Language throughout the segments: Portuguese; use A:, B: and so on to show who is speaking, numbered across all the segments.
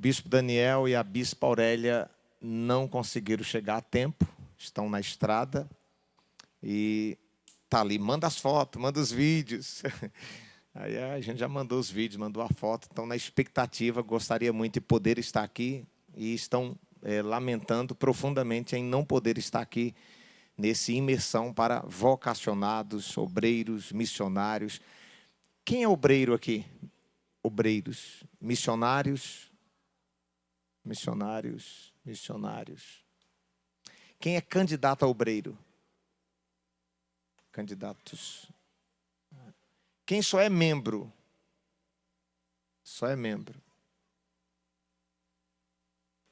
A: Bispo Daniel e a Bispa Aurélia não conseguiram chegar a tempo, estão na estrada e tá ali, manda as fotos, manda os vídeos. Aí a gente já mandou os vídeos, mandou a foto, estão na expectativa, gostaria muito de poder estar aqui e estão lamentando profundamente em não poder estar aqui nesse imersão para vocacionados, obreiros, missionários. Quem é obreiro aqui? Obreiros, missionários. Quem é candidato a obreiro? Candidatos. Quem só é membro? Só é membro.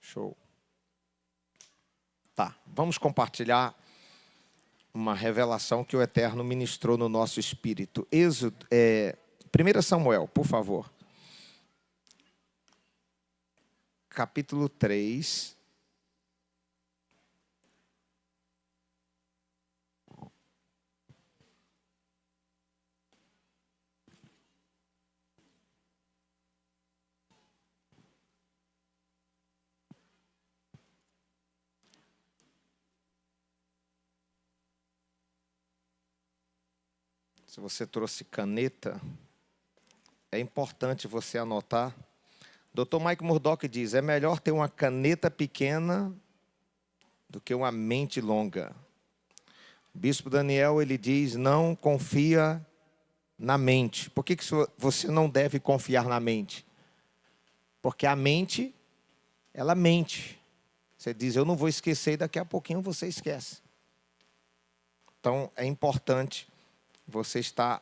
A: Show. Tá, vamos compartilhar uma revelação que o Eterno ministrou no nosso espírito. 1 Samuel, por favor. Capítulo 3. Se você trouxe caneta, é importante você anotar. Dr. Mike Murdock diz, é melhor ter uma caneta pequena do que uma mente longa. Bispo Daniel, ele diz, não confia na mente. Por que você não deve confiar na mente? Porque a mente, ela mente. Você diz, eu não vou esquecer e daqui a pouquinho você esquece. Então, é importante você estar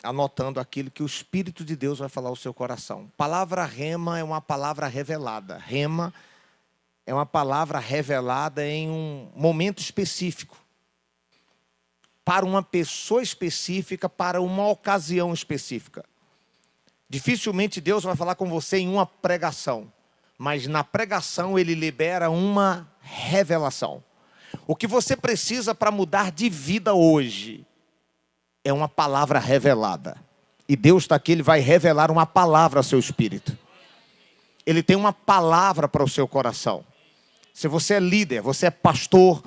A: anotando aquilo que o Espírito de Deus vai falar ao seu coração. Palavra rema é uma palavra revelada. Rema é uma palavra revelada em um momento específico. Para uma pessoa específica, para uma ocasião específica. Dificilmente Deus vai falar com você em uma pregação. Mas na pregação Ele libera uma revelação. O que você precisa para mudar de vida hoje é uma palavra revelada. E Deus está aqui, Ele vai revelar uma palavra ao seu espírito. Ele tem uma palavra para o seu coração. Se você é líder, você é pastor,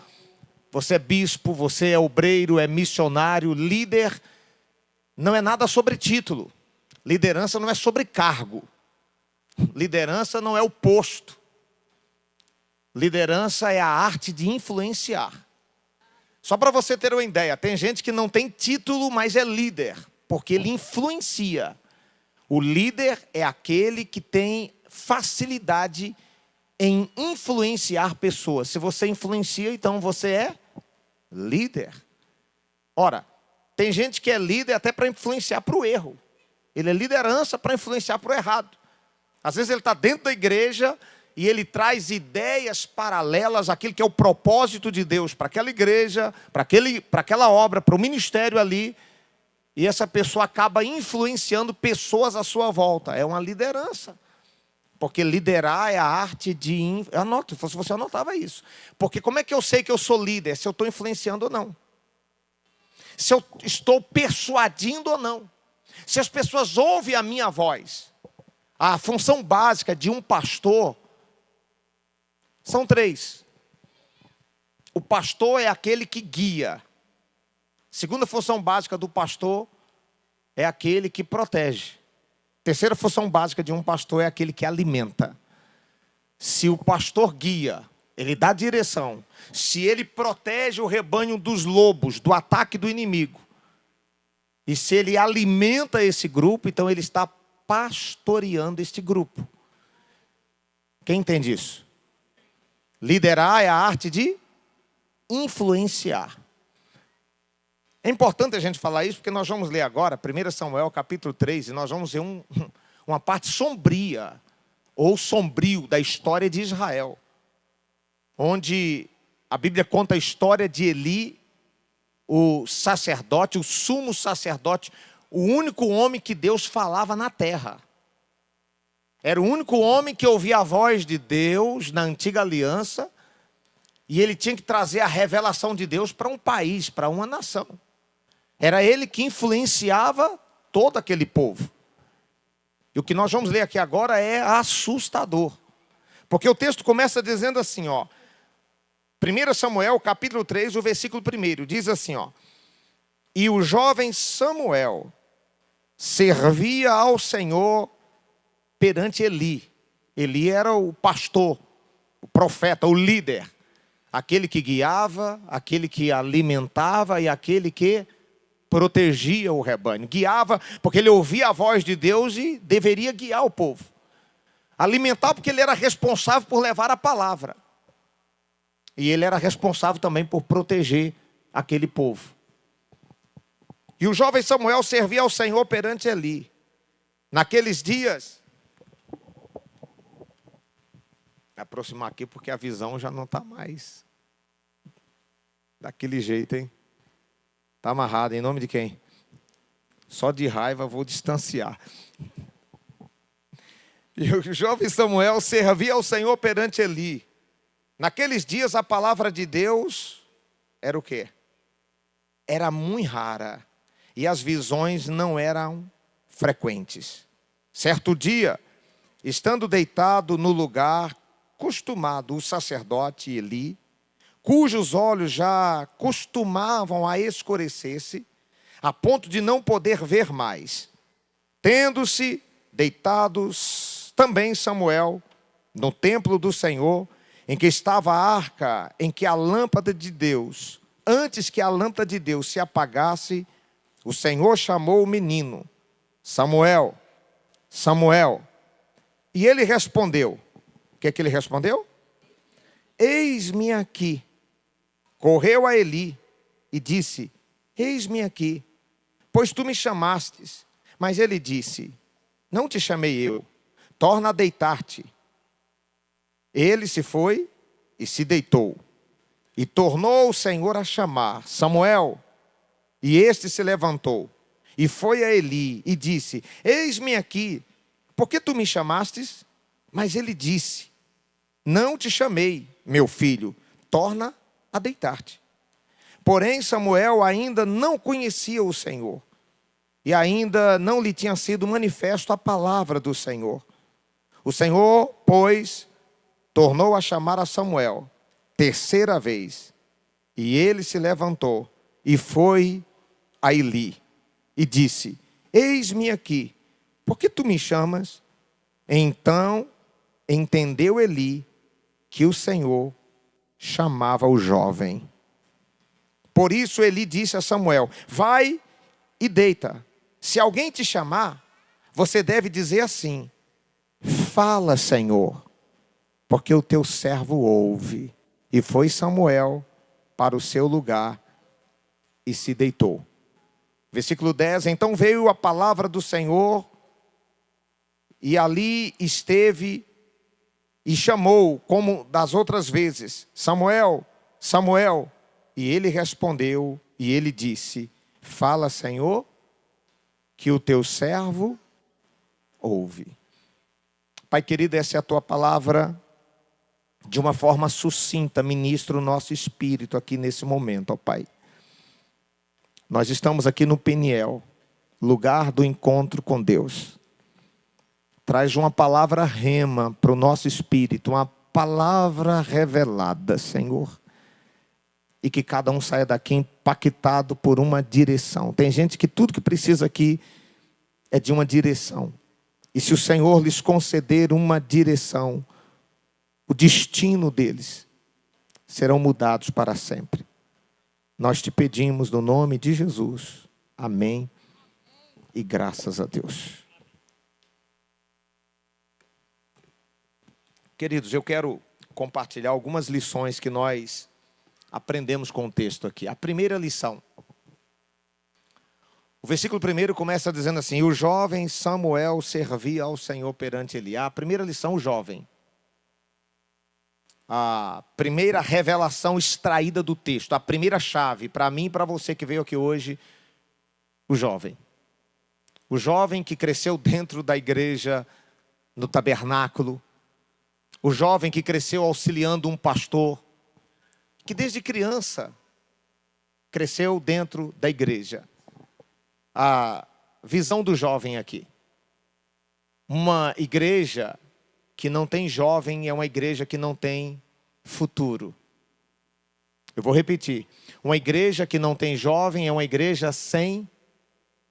A: você é bispo, você é obreiro, é missionário, líder não é nada sobre título. Liderança não é sobre cargo. Liderança não é o posto. Liderança é a arte de influenciar. Só para você ter uma ideia, tem gente que não tem título, mas é líder, porque ele influencia. O líder é aquele que tem facilidade em influenciar pessoas. Se você influencia, então você é líder. Ora, tem gente que é líder até para influenciar para o erro. Ele é liderança para influenciar para o errado. Às vezes ele está dentro da igreja e ele traz ideias paralelas àquilo que é o propósito de Deus para aquela igreja, para aquela obra, para o ministério ali. E essa pessoa acaba influenciando pessoas à sua volta. É uma liderança. Porque liderar é a arte de... Anota, se você anotava isso. Porque como é que eu sei que eu sou líder? Se eu estou influenciando ou não. Se eu estou persuadindo ou não. Se as pessoas ouvem a minha voz. A função básica de um pastor são 3. O pastor é aquele que guia. Segunda função básica do pastor é aquele que protege. Terceira função básica de um pastor é aquele que alimenta. Se o pastor guia, ele dá direção. Se ele protege o rebanho dos lobos, do ataque do inimigo. E se ele alimenta esse grupo, então ele está pastoreando este grupo. Quem entende isso? Liderar é a arte de influenciar. É importante a gente falar isso, porque nós vamos ler agora 1 Samuel capítulo 3, e nós vamos ver uma parte sombria, ou sombrio, da história de Israel. Onde a Bíblia conta a história de Eli, o sacerdote, o sumo sacerdote, o único homem que Deus falava na terra. Era o único homem que ouvia a voz de Deus na antiga aliança. E ele tinha que trazer a revelação de Deus para um país, para uma nação. Era ele que influenciava todo aquele povo. E o que nós vamos ler aqui agora é assustador. Porque o texto começa dizendo assim, ó. 1 Samuel, capítulo 3, o versículo 1, diz assim, ó. E o jovem Samuel servia ao Senhor perante Eli. Eli era o pastor, o profeta, o líder. Aquele que guiava, aquele que alimentava e aquele que protegia o rebanho. Guiava porque ele ouvia a voz de Deus e deveria guiar o povo. Alimentar porque ele era responsável por levar a palavra. E ele era responsável também por proteger aquele povo. E o jovem Samuel servia ao Senhor perante Eli. Naqueles dias... Vou aproximar aqui porque a visão já não está mais daquele jeito, hein? Está amarrado, em nome de quem? Só de raiva vou distanciar. E o jovem Samuel servia ao Senhor perante Eli. Naqueles dias a palavra de Deus era o quê? Era muito rara. E as visões não eram frequentes. Certo dia, estando deitado no lugar costumado, o sacerdote Eli, cujos olhos já costumavam a escurecer-se, a ponto de não poder ver mais. Tendo-se deitados também Samuel no templo do Senhor, em que estava a arca, em que a lâmpada de Deus, antes que a lâmpada de Deus se apagasse, o Senhor chamou o menino, Samuel, Samuel. E ele respondeu. O que é que ele respondeu? Eis-me aqui. Correu a Eli e disse, eis-me aqui, pois tu me chamastes. Mas ele disse, não te chamei eu, torna a deitar-te. Ele se foi e se deitou. E tornou o Senhor a chamar, Samuel. E este se levantou e foi a Eli e disse, eis-me aqui, por que tu me chamastes? Mas ele disse, não te chamei, meu filho, torna a deitar-te. Porém Samuel ainda não conhecia o Senhor, e ainda não lhe tinha sido manifesto a palavra do Senhor. O Senhor, pois, tornou a chamar a Samuel, terceira vez, e ele se levantou e foi a Eli, e disse, eis-me aqui, por que tu me chamas? Então entendeu Eli que o Senhor chamava o jovem. Por isso Eli disse a Samuel, vai e deita. Se alguém te chamar, você deve dizer assim, fala, Senhor, porque o teu servo ouve. E foi Samuel para o seu lugar e se deitou. Versículo 10, então veio a palavra do Senhor e ali esteve e chamou, como das outras vezes, Samuel, Samuel. E ele respondeu e ele disse, fala, Senhor, que o teu servo ouve. Pai querido, essa é a tua palavra, de uma forma sucinta, ministra o nosso espírito aqui nesse momento, ó Pai. Nós estamos aqui no Peniel, lugar do encontro com Deus. Traz uma palavra rema para o nosso espírito, uma palavra revelada, Senhor. E que cada um saia daqui impactado por uma direção. Tem gente que tudo que precisa aqui é de uma direção. E se o Senhor lhes conceder uma direção, o destino deles serão mudados para sempre. Nós te pedimos no nome de Jesus. Amém. E graças a Deus. Queridos, eu quero compartilhar algumas lições que nós aprendemos com o texto aqui. A primeira lição. O versículo 1 começa dizendo assim, o jovem Samuel servia ao Senhor perante Eli. A primeira lição, o jovem. A primeira revelação extraída do texto, a primeira chave, para mim e para você que veio aqui hoje, o jovem. O jovem que cresceu dentro da igreja, no tabernáculo. O jovem que cresceu auxiliando um pastor, que desde criança cresceu dentro da igreja. A visão do jovem aqui. Uma igreja que não tem jovem é uma igreja que não tem futuro. Eu vou repetir. Uma igreja que não tem jovem é uma igreja sem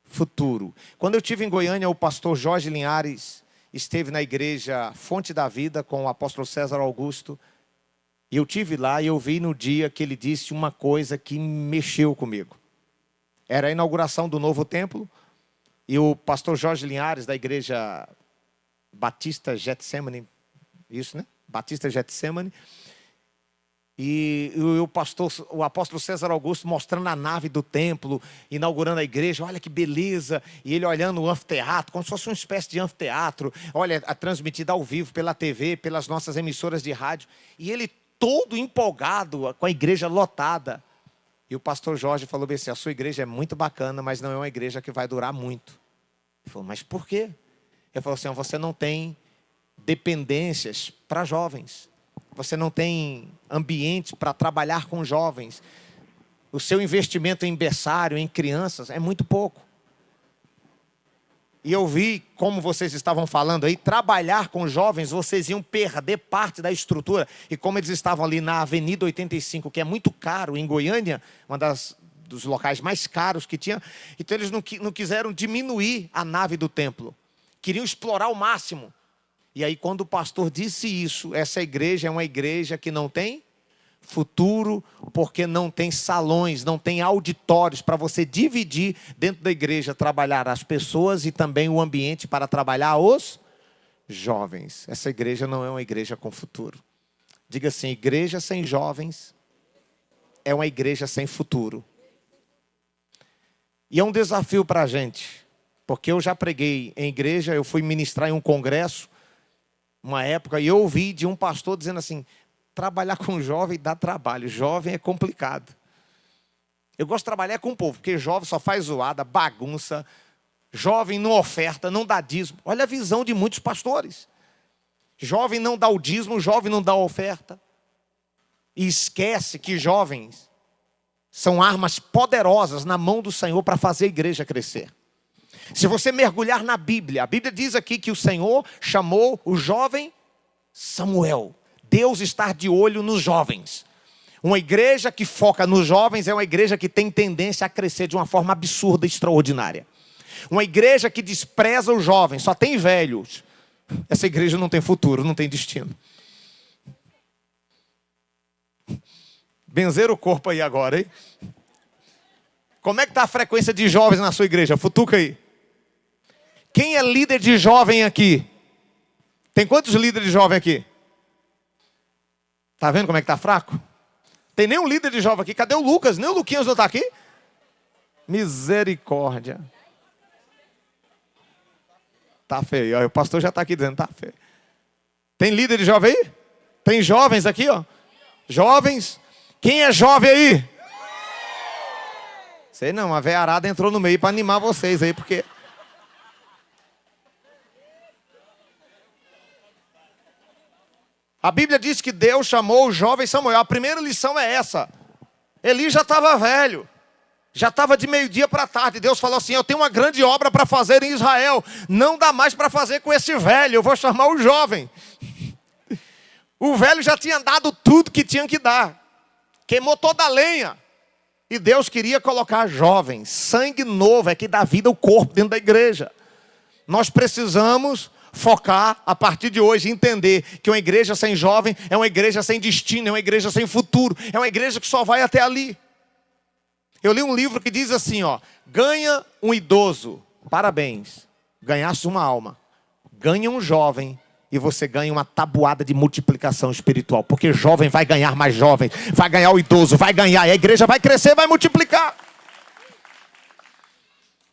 A: futuro. Quando eu estive em Goiânia, o pastor Jorge Linhares esteve na igreja Fonte da Vida com o apóstolo César Augusto. E eu estive lá e eu vi no dia que ele disse uma coisa que mexeu comigo. Era a inauguração do novo templo. E o pastor Jorge Linhares, da igreja Batista Getsemane, isso, né? Batista Getsemane. E o apóstolo César Augusto mostrando a nave do templo, inaugurando a igreja, olha que beleza. E ele olhando o anfiteatro, como se fosse uma espécie de anfiteatro. Olha, transmitida ao vivo pela TV, pelas nossas emissoras de rádio. E ele todo empolgado, com a igreja lotada. E o pastor Jorge falou bem assim, a sua igreja é muito bacana, mas não é uma igreja que vai durar muito. Ele falou, mas por quê? Ele falou assim, você não tem dependências para jovens. Você não tem ambiente para trabalhar com jovens. O seu investimento em berçário, em crianças, é muito pouco. E eu vi, como vocês estavam falando aí, trabalhar com jovens, vocês iam perder parte da estrutura. E como eles estavam ali na Avenida 85, que é muito caro, em Goiânia, dos locais mais caros que tinha, então eles não quiseram diminuir a nave do templo. Queriam explorar ao máximo. E aí, quando o pastor disse isso, essa igreja é uma igreja que não tem futuro, porque não tem salões, não tem auditórios para você dividir dentro da igreja, trabalhar as pessoas e também o ambiente para trabalhar os jovens. Essa igreja não é uma igreja com futuro. Diga assim, igreja sem jovens é uma igreja sem futuro. E é um desafio para a gente, porque eu já preguei em igreja, eu fui ministrar em um congresso, uma época, e eu ouvi de um pastor dizendo assim, trabalhar com jovem dá trabalho, jovem é complicado. Eu gosto de trabalhar com o povo, porque jovem só faz zoada, bagunça, jovem não oferta, não dá dízimo. Olha a visão de muitos pastores. Jovem não dá o dízimo, jovem não dá a oferta. E esquece que jovens são armas poderosas na mão do Senhor para fazer a igreja crescer. Se você mergulhar na Bíblia, a Bíblia diz aqui que o Senhor chamou o jovem Samuel. Deus está de olho nos jovens. Uma igreja que foca nos jovens é uma igreja que tem tendência a crescer de uma forma absurda e extraordinária. Uma igreja que despreza os jovens, só tem velhos. Essa igreja não tem futuro, não tem destino. Benzer o corpo aí agora, hein? Como é que está a frequência de jovens na sua igreja? Futuca aí. Quem é líder de jovem aqui? Tem quantos líderes de jovem aqui? Está vendo como é que está fraco? Tem nenhum líder de jovem aqui. Cadê o Lucas? Nem o Luquinhas não está aqui? Misericórdia. Está feio. O pastor já está aqui dizendo, está feio. Tem líder de jovem aí? Tem jovens aqui, ó. Jovens. Quem é jovem aí? Sei não, a veiarada entrou no meio para animar vocês aí, porque... A Bíblia diz que Deus chamou o jovem Samuel. A primeira lição é essa. Eli já estava velho. Já estava de meio-dia para tarde. Deus falou assim, eu tenho uma grande obra para fazer em Israel. Não dá mais para fazer com esse velho. Eu vou chamar o jovem. O velho já tinha dado tudo que tinha que dar. Queimou toda a lenha. E Deus queria colocar jovens. Sangue novo é que dá vida ao corpo dentro da igreja. Nós precisamos... focar a partir de hoje, entender que uma igreja sem jovem é uma igreja sem destino, é uma igreja sem futuro, é uma igreja que só vai até ali. Eu li um livro que diz assim, ó, ganha um idoso, parabéns, ganhaste uma alma. Ganha um jovem e você ganha uma tabuada de multiplicação espiritual, porque jovem vai ganhar mais jovem, vai ganhar o idoso, vai ganhar, e a igreja vai crescer, vai multiplicar.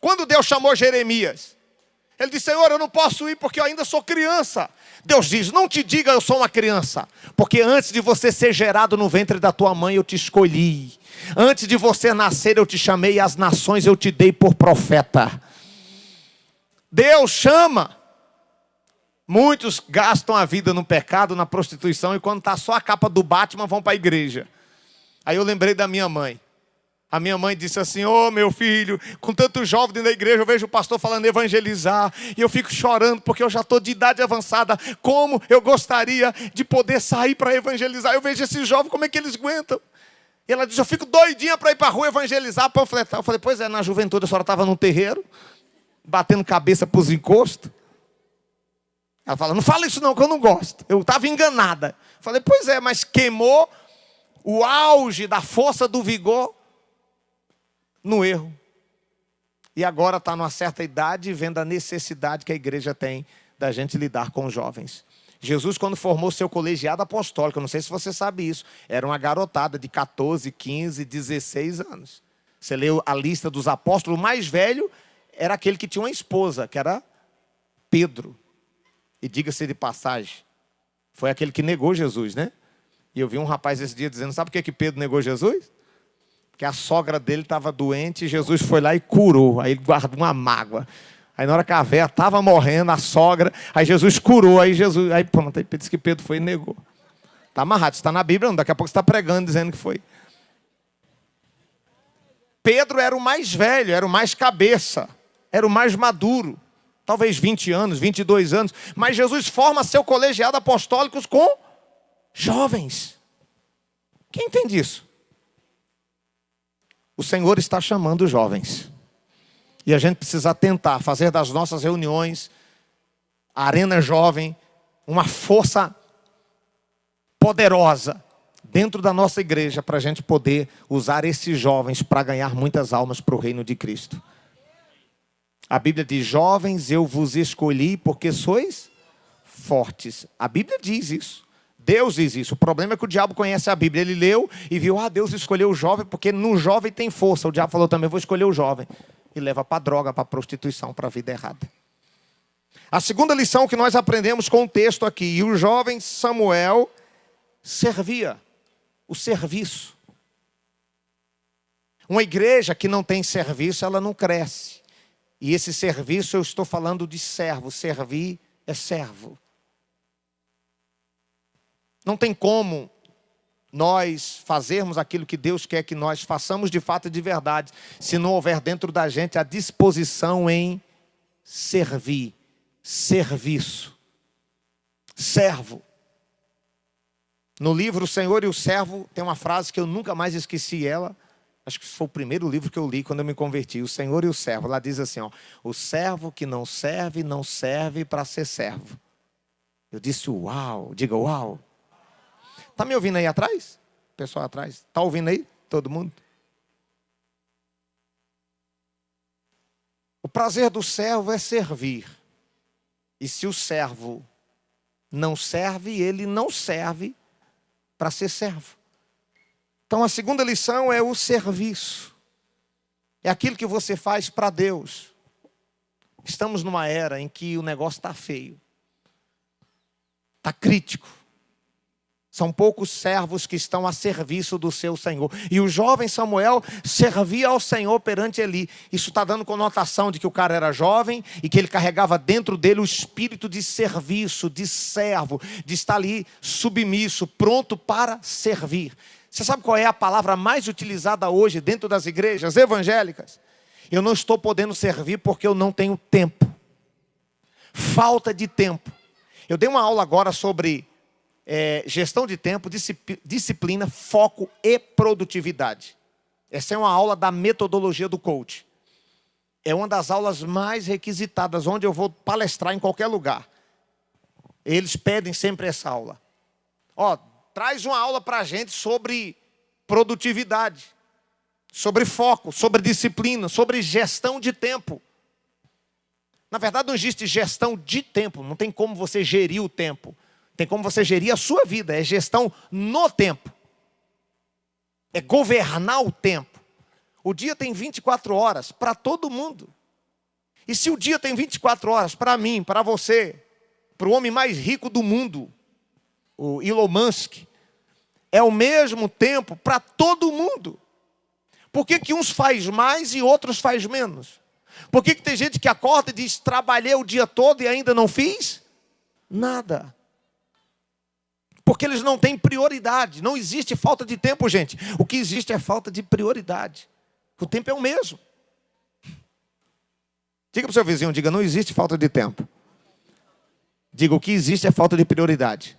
A: Quando Deus chamou Jeremias, ele disse, Senhor, eu não posso ir porque eu ainda sou criança. Deus diz, não te diga eu sou uma criança, porque antes de você ser gerado no ventre da tua mãe eu te escolhi. Antes de você nascer eu te chamei e as nações eu te dei por profeta. Deus chama. Muitos gastam a vida no pecado, na prostituição, e quando está só a capa do Batman vão para a igreja. Aí eu lembrei da minha mãe. A minha mãe disse assim: ô meu filho, com tanto jovem dentro da igreja, eu vejo o pastor falando evangelizar, e eu fico chorando, porque eu já estou de idade avançada, como eu gostaria de poder sair para evangelizar. Eu vejo esses jovens, como é que eles aguentam? E ela disse: eu fico doidinha para ir para a rua evangelizar, panfletar. Eu falei: pois é, na juventude a senhora estava num terreiro, batendo cabeça para os encostos. Ela fala: não fala isso não, que eu não gosto. Eu estava enganada. Eu falei: pois é, mas queimou o auge da força do vigor no erro. E agora está numa certa idade, vendo a necessidade que a igreja tem da gente lidar com os jovens. Jesus, quando formou seu colegiado apostólico, eu não sei se você sabe isso, era uma garotada de 14, 15, 16 anos. Você leu a lista dos apóstolos, o mais velho era aquele que tinha uma esposa, que era Pedro. E diga-se de passagem, foi aquele que negou Jesus, né? E eu vi um rapaz esse dia dizendo: sabe por que Pedro negou Jesus? Porque a sogra dele estava doente e Jesus foi lá e curou. Aí ele guardou uma mágoa. Aí na hora que a véia estava morrendo, a sogra, aí Jesus curou. Aí pronto, aí disse que Pedro foi e negou. Está amarrado, está na Bíblia, não. Daqui a pouco você está pregando dizendo que foi. Pedro era o mais velho, era o mais cabeça, era o mais maduro. Talvez 20 anos, 22 anos. Mas Jesus forma seu colegiado apostólico com jovens. Quem entende isso? O Senhor está chamando os jovens. E a gente precisa tentar fazer das nossas reuniões, a Arena Jovem, uma força poderosa dentro da nossa igreja, para a gente poder usar esses jovens para ganhar muitas almas para o reino de Cristo. A Bíblia diz: jovens, eu vos escolhi porque sois fortes. A Bíblia diz isso. Deus diz isso. O problema é que o diabo conhece a Bíblia. Ele leu e viu: Deus escolheu o jovem porque no jovem tem força. O diabo falou também: vou escolher o jovem. E leva para a droga, para a prostituição, para a vida errada. A segunda lição que nós aprendemos com o texto aqui: e o jovem Samuel servia. O serviço. Uma igreja que não tem serviço, ela não cresce. E esse serviço, eu estou falando de servo. Servir é servo. Não tem como nós fazermos aquilo que Deus quer que nós façamos de fato e de verdade, se não houver dentro da gente a disposição em servir, serviço, servo. No livro O Senhor e o Servo, tem uma frase que eu nunca mais esqueci ela. Acho que foi o primeiro livro que eu li quando eu me converti. O Senhor e o Servo. Lá diz assim: o servo que não serve para ser servo. Eu disse: uau, diga uau. Está me ouvindo aí atrás? Pessoal atrás. Está ouvindo aí? Todo mundo? O prazer do servo é servir. E se o servo não serve, ele não serve para ser servo. Então a segunda lição é o serviço. É aquilo que você faz para Deus. Estamos numa era em que o negócio está feio. Está crítico. São poucos servos que estão a serviço do seu Senhor. E o jovem Samuel servia ao Senhor perante Eli. Isso está dando conotação de que o cara era jovem e que ele carregava dentro dele o espírito de serviço, de servo, de estar ali submisso, pronto para servir. Você sabe qual é a palavra mais utilizada hoje dentro das igrejas evangélicas? Eu não estou podendo servir porque eu não tenho tempo. Falta de tempo. Eu dei uma aula agora sobre gestão de tempo, disciplina, foco e produtividade. Essa é uma aula da metodologia do coach. É uma das aulas mais requisitadas, onde eu vou palestrar em qualquer lugar. Eles pedem sempre essa aula. Traz uma aula para a gente sobre produtividade, sobre foco, sobre disciplina, sobre gestão de tempo. Na verdade, não existe gestão de tempo. Não tem como você gerir o tempo. Tem como você gerir a sua vida. É gestão no tempo. É governar o tempo. O dia tem 24 horas para todo mundo. E se o dia tem 24 horas para mim, para você, para o homem mais rico do mundo, o Elon Musk, é o mesmo tempo para todo mundo. Por que uns faz mais e outros faz menos? Por que tem gente que acorda e diz: trabalhei o dia todo e ainda não fiz nada? Porque eles não têm prioridade. Não existe falta de tempo, gente. O que existe é falta de prioridade. O tempo é o mesmo. Diga para o seu vizinho, diga, não existe falta de tempo. Diga, o que existe é falta de prioridade.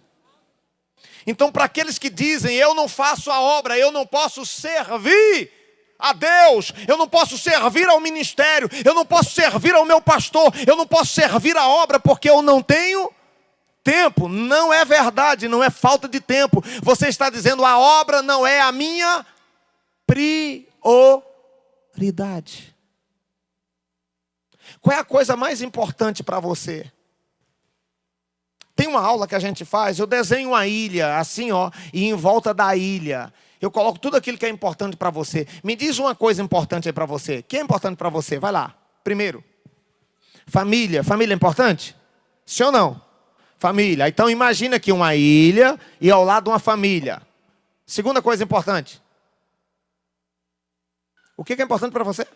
A: Então, para aqueles que dizem, eu não faço a obra, eu não posso servir a Deus, eu não posso servir ao ministério, eu não posso servir ao meu pastor, eu não posso servir a obra porque eu não tenho tempo. Não é verdade, não é falta de tempo. Você está dizendo, a obra não é a minha prioridade. Qual é a coisa mais importante para você? Tem uma aula que a gente faz, eu desenho uma ilha, assim, ó, e em volta da ilha eu coloco tudo aquilo que é importante para você. Me diz uma coisa importante aí para você. O que é importante para você? Vai lá. Primeiro, família. Família é importante? Sim ou não? Família. Então imagina aqui uma ilha e ao lado uma família. Segunda coisa importante. O que é importante para você?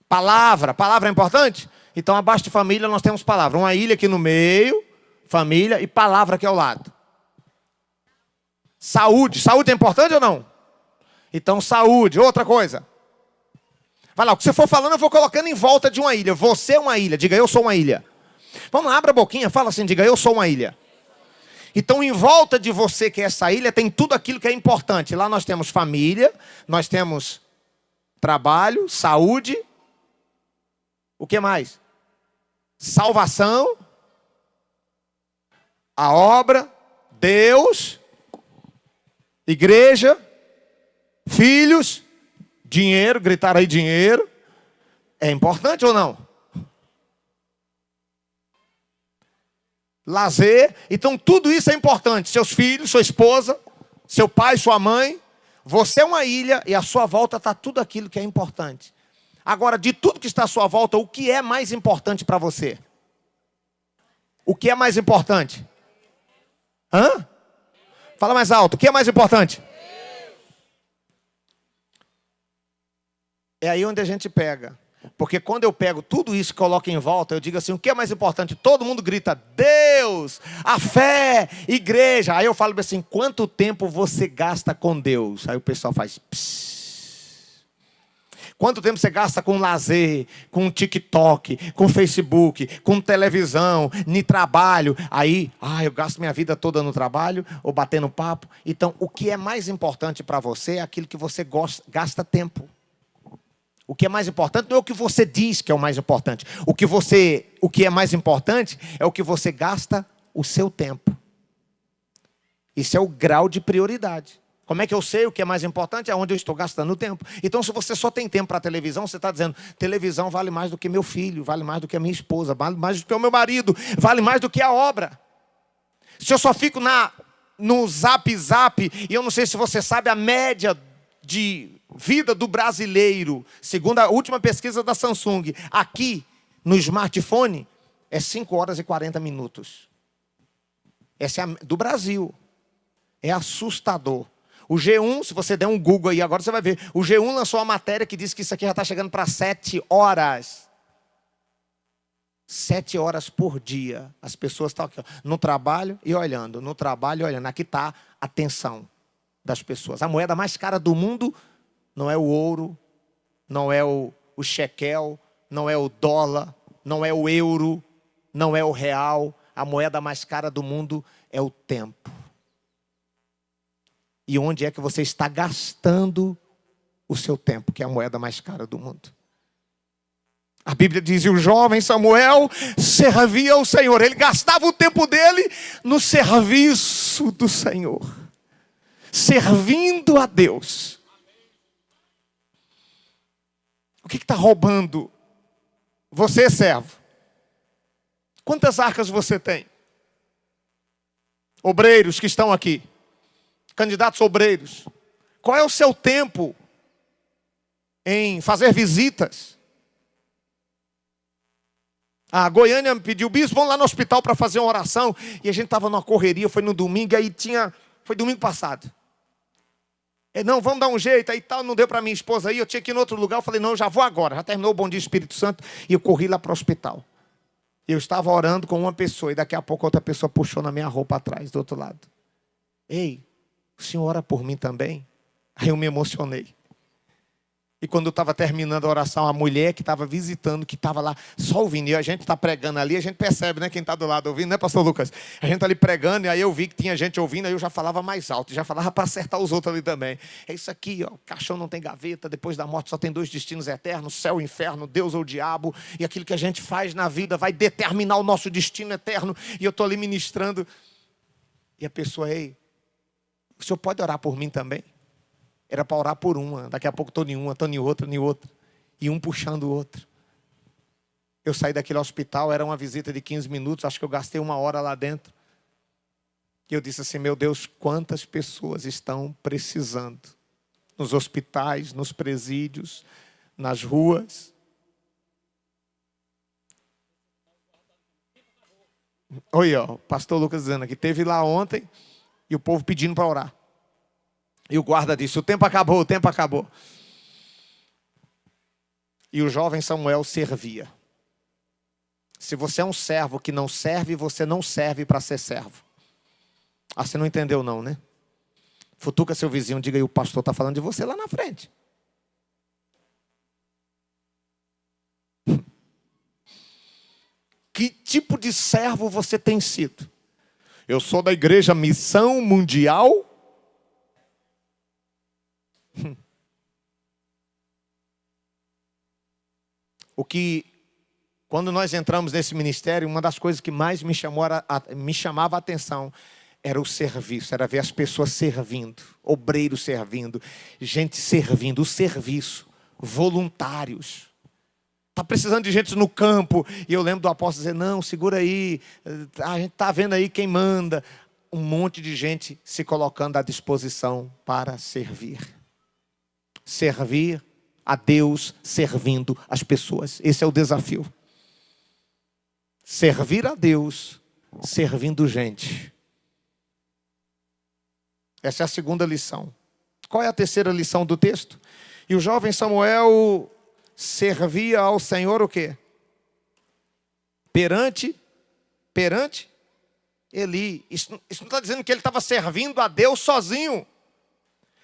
A: Palavra. Palavra é importante? Então abaixo de família nós temos palavra. Uma ilha aqui no meio, família, e palavra aqui ao lado. Saúde. Saúde é importante ou não? Então saúde. Outra coisa. Vai lá, o que você for falando eu vou colocando em volta de uma ilha. Você é uma ilha. Diga, eu sou uma ilha. Vamos lá, abra a boquinha, fala assim, diga, eu sou uma ilha. Então em volta de você que é essa ilha tem tudo aquilo que é importante. Lá nós temos família, nós temos trabalho, saúde. O que mais? Salvação. A obra, Deus, igreja, filhos, dinheiro, gritar aí dinheiro. É importante ou não? Lazer. Então tudo isso é importante. Seus filhos, sua esposa, seu pai, sua mãe. Você é uma ilha e à sua volta está tudo aquilo que é importante. Agora, de tudo que está à sua volta, o que é mais importante para você? O que é mais importante? Hã? Fala mais alto. O que é mais importante? É aí onde a gente pega. Porque quando eu pego tudo isso e coloco em volta, eu digo assim, o que é mais importante? Todo mundo grita, Deus, a fé, igreja. Aí eu falo assim, quanto tempo você gasta com Deus? Aí o pessoal faz, psss. Quanto tempo você gasta com lazer, com TikTok, com Facebook, com televisão, no trabalho? Aí, eu gasto minha vida toda no trabalho ou batendo papo. Então, o que é mais importante para você é aquilo que você gasta tempo. O que é mais importante não é o que você diz que é o mais importante. O que é mais importante é o que você gasta o seu tempo. Isso é o grau de prioridade. Como é que eu sei o que é mais importante? É onde eu estou gastando o tempo. Então, se você só tem tempo para televisão, você está dizendo, televisão vale mais do que meu filho, vale mais do que a minha esposa, vale mais do que o meu marido, vale mais do que a obra. Se eu só fico no zap, e eu não sei se você sabe, a média de vida do brasileiro, segundo a última pesquisa da Samsung, aqui no smartphone, é 5 horas e 40 minutos. Essa é do Brasil. É assustador. O G1, se você der um Google aí agora, você vai ver. O G1 lançou uma matéria que diz que isso aqui já está chegando para 7 horas. 7 horas por dia. As pessoas estão aqui, ó, no trabalho e olhando. No trabalho e olhando. Aqui está a atenção das pessoas. A moeda mais cara do mundo não é o ouro, não é o shekel, não é o dólar, não é o euro, não é o real. A moeda mais cara do mundo é o tempo. E onde é que você está gastando o seu tempo, que é a moeda mais cara do mundo? A Bíblia diz, e o jovem Samuel servia ao Senhor. Ele gastava o tempo dele no serviço do Senhor. Servindo a Deus. O que está roubando? Você é servo. Quantas arcas você tem? Obreiros que estão aqui. Candidatos obreiros. Qual é o seu tempo em fazer visitas? A Goiânia me pediu, bispo, vamos lá no hospital para fazer uma oração. E a gente estava numa correria, foi no domingo, aí foi domingo passado. Não, vamos dar um jeito, aí tal, não deu para minha esposa aí, eu tinha que ir em outro lugar, eu falei, não, eu já vou agora. Já terminou o Bom Dia Espírito Santo e eu corri lá para o hospital. Eu estava orando com uma pessoa e daqui a pouco outra pessoa puxou na minha roupa atrás, do outro lado. Ei, o senhor ora por mim também? Aí eu me emocionei. E quando eu estava terminando a oração, a mulher que estava visitando, que estava lá só ouvindo, e a gente está pregando ali, a gente percebe, né, quem está do lado ouvindo, né, pastor Lucas? A gente está ali pregando, e aí eu vi que tinha gente ouvindo, aí eu já falava mais alto, já falava para acertar os outros ali também. É isso aqui, ó, o caixão não tem gaveta, depois da morte só tem 2 destinos eternos, céu e inferno, Deus ou o diabo, e aquilo que a gente faz na vida vai determinar o nosso destino eterno. E eu estou ali ministrando, e a pessoa, ei, o senhor pode orar por mim também? Era para orar por uma, daqui a pouco estou em uma, estou em outra, e um puxando o outro. Eu saí daquele hospital, era uma visita de 15 minutos, acho que eu gastei 1 hora lá dentro. E eu disse assim, meu Deus, quantas pessoas estão precisando? Nos hospitais, nos presídios, nas ruas. Olha, ó, o pastor Lucas dizendo aqui, teve lá ontem, e o povo pedindo para orar. E o guarda disse, o tempo acabou, o tempo acabou. E o jovem Samuel servia. Se você é um servo que não serve, você não serve para ser servo. Ah, você não entendeu não, né? Futuca seu vizinho, diga aí, o pastor está falando de você lá na frente. Que tipo de servo você tem sido? Eu sou da igreja Missão Mundial. Quando nós entramos nesse ministério, uma das coisas que mais me chamava a atenção era o serviço, era ver as pessoas servindo, obreiros servindo, gente servindo, o serviço, voluntários. Está precisando de gente no campo, e eu lembro do apóstolo dizer, não, segura aí, a gente está vendo aí quem manda. Um monte de gente se colocando à disposição para servir. Servir a Deus servindo as pessoas. Esse é o desafio. Servir a Deus servindo gente. Essa é a segunda lição. Qual é a terceira lição do texto? E o jovem Samuel servia ao Senhor o quê? Perante Eli. Isso não está dizendo que ele estava servindo a Deus sozinho.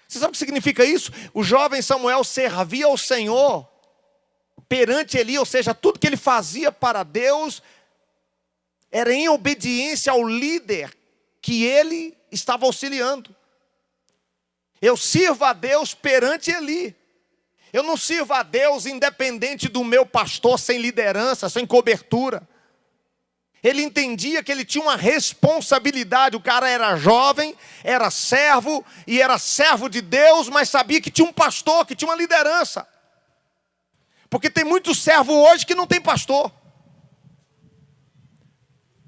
A: Você sabe o que significa isso? O jovem Samuel servia ao Senhor perante Eli, ou seja, tudo que ele fazia para Deus era em obediência ao líder que ele estava auxiliando. Eu sirvo a Deus perante Eli. Eu não sirvo a Deus independente do meu pastor, sem liderança, sem cobertura. Ele entendia que ele tinha uma responsabilidade. O cara era jovem, era servo, e era servo de Deus, mas sabia que tinha um pastor, que tinha uma liderança. Porque tem muitos servos hoje que não tem pastor.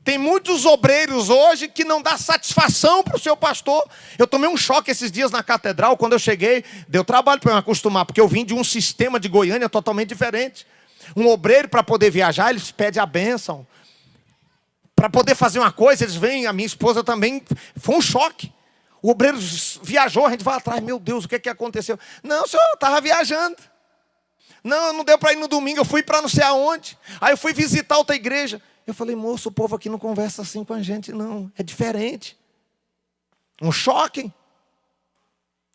A: Tem muitos obreiros hoje que não dá satisfação para o seu pastor. Eu tomei um choque esses dias na catedral, quando eu cheguei, deu trabalho para eu me acostumar, porque eu vim de um sistema de Goiânia totalmente diferente. Um obreiro, para poder viajar, eles pedem a bênção. Para poder fazer uma coisa, eles vêm, a minha esposa também, foi um choque. O obreiro viajou, a gente vai atrás, meu Deus, o que aconteceu? Não, senhor, eu estava viajando. Não deu para ir no domingo, eu fui para não sei aonde. Aí eu fui visitar outra igreja. Eu falei, moço, o povo aqui não conversa assim com a gente, não. É diferente. Um choque.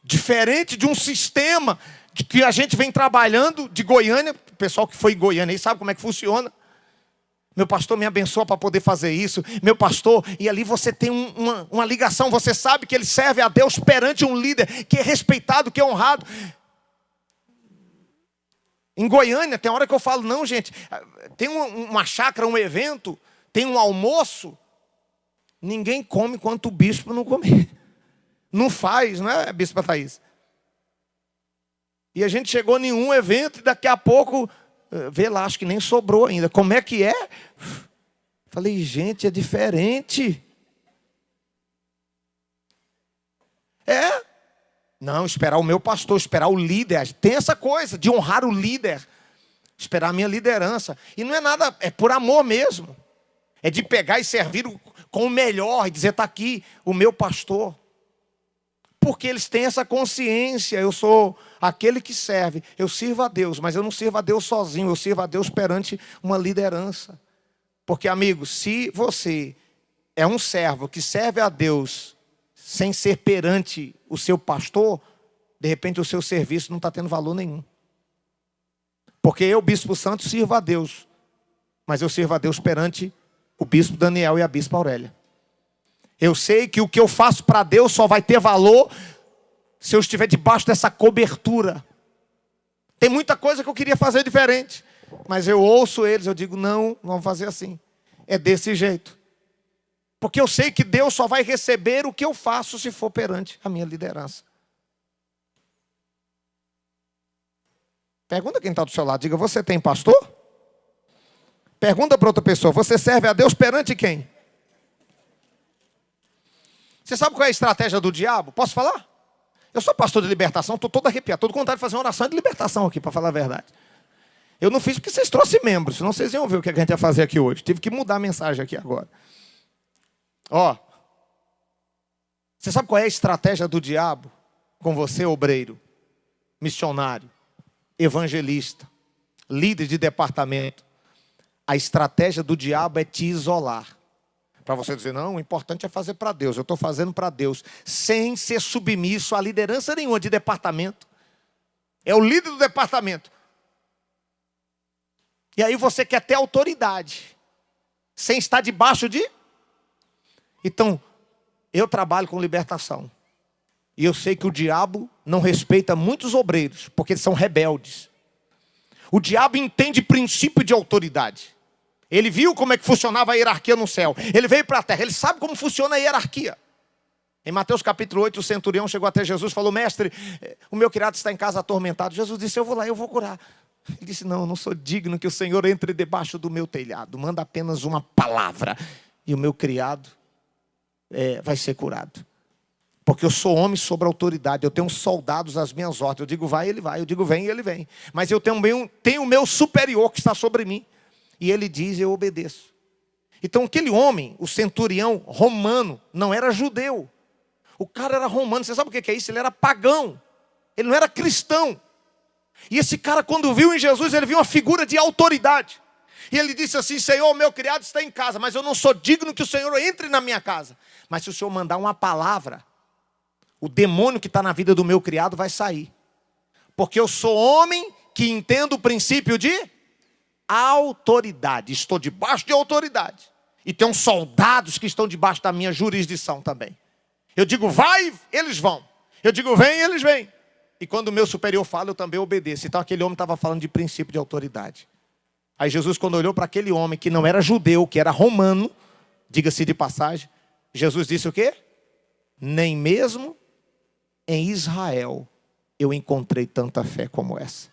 A: Diferente de um sistema de que a gente vem trabalhando de Goiânia. O pessoal que foi em Goiânia aí sabe como é que funciona. Meu pastor me abençoa para poder fazer isso. Meu pastor, e ali você tem uma ligação. Você sabe que ele serve a Deus perante um líder que é respeitado, que é honrado. Em Goiânia, tem hora que eu falo, não, gente, tem uma chácara, um evento, tem um almoço, ninguém come enquanto o bispo não comer. Não faz, não é, bispo Thaís? E a gente chegou em um evento e daqui a pouco, vê lá, acho que nem sobrou ainda. Como é que é? Falei, gente, é diferente. É. Não, esperar o meu pastor, esperar o líder. Tem essa coisa de honrar o líder. Esperar a minha liderança. E não é nada, é por amor mesmo. É de pegar e servir com o melhor e dizer, está aqui o meu pastor. Porque eles têm essa consciência, eu sou aquele que serve. Eu sirvo a Deus, mas eu não sirvo a Deus sozinho. Eu sirvo a Deus perante uma liderança. Porque, amigo, se você é um servo que serve a Deus sem ser perante o seu pastor, de repente o seu serviço não está tendo valor nenhum. Porque eu, Bispo Santo, sirvo a Deus. Mas eu sirvo a Deus perante o Bispo Daniel e a Bispa Aurélia. Eu sei que o que eu faço para Deus só vai ter valor se eu estiver debaixo dessa cobertura. Tem muita coisa que eu queria fazer diferente. Mas eu ouço eles, eu digo, não, vamos fazer assim. É desse jeito. Porque eu sei que Deus só vai receber o que eu faço se for perante a minha liderança. Pergunta quem está do seu lado, diga, você tem pastor? Pergunta para outra pessoa, você serve a Deus perante quem? Você sabe qual é a estratégia do diabo? Posso falar? Eu sou pastor de libertação, estou todo arrepiado, estou com vontade de fazer uma oração de libertação aqui, para falar a verdade. Eu não fiz porque vocês trouxeram membros, senão vocês iam ver o que a gente ia fazer aqui hoje. Tive que mudar a mensagem aqui agora. Ó, você sabe qual é a estratégia do diabo com você, obreiro, missionário, evangelista, líder de departamento? A estratégia do diabo é te isolar. Para você dizer, não, o importante é fazer para Deus. Eu estou fazendo para Deus, sem ser submisso a liderança nenhuma de departamento. É o líder do departamento. E aí você quer ter autoridade, sem estar debaixo de... Então, eu trabalho com libertação. E eu sei que o diabo não respeita muitos obreiros, porque eles são rebeldes. O diabo entende princípio de autoridade. Ele viu como é que funcionava a hierarquia no céu. Ele veio para a terra, ele sabe como funciona a hierarquia. Em Mateus capítulo 8, o centurião chegou até Jesus e falou, mestre, o meu criado está em casa atormentado. Jesus disse, eu vou lá, eu vou curar. Ele disse, não, eu não sou digno que o Senhor entre debaixo do meu telhado. Manda apenas uma palavra e o meu criado vai ser curado. Porque eu sou homem sobre autoridade, eu tenho soldados às minhas ordens. Eu digo vai, ele vai, eu digo vem, ele vem. Mas eu tenho o meu superior que está sobre mim. E ele diz, eu obedeço. Então aquele homem, o centurião romano, não era judeu. O cara era romano, você sabe o que é isso? Ele era pagão, ele não era cristão. E esse cara, quando viu em Jesus, ele viu uma figura de autoridade. E ele disse assim, Senhor, o meu criado está em casa, mas eu não sou digno que o Senhor entre na minha casa. Mas se o Senhor mandar uma palavra, o demônio que está na vida do meu criado vai sair. Porque eu sou homem que entendo o princípio de autoridade. Estou debaixo de autoridade. E tem uns soldados que estão debaixo da minha jurisdição também. Eu digo vai, eles vão. Eu digo vem, eles vêm. E quando o meu superior fala, eu também obedeço. Então aquele homem estava falando de princípio de autoridade. Aí Jesus, quando olhou para aquele homem que não era judeu, que era romano, diga-se de passagem, Jesus disse o quê? Nem mesmo em Israel eu encontrei tanta fé como essa.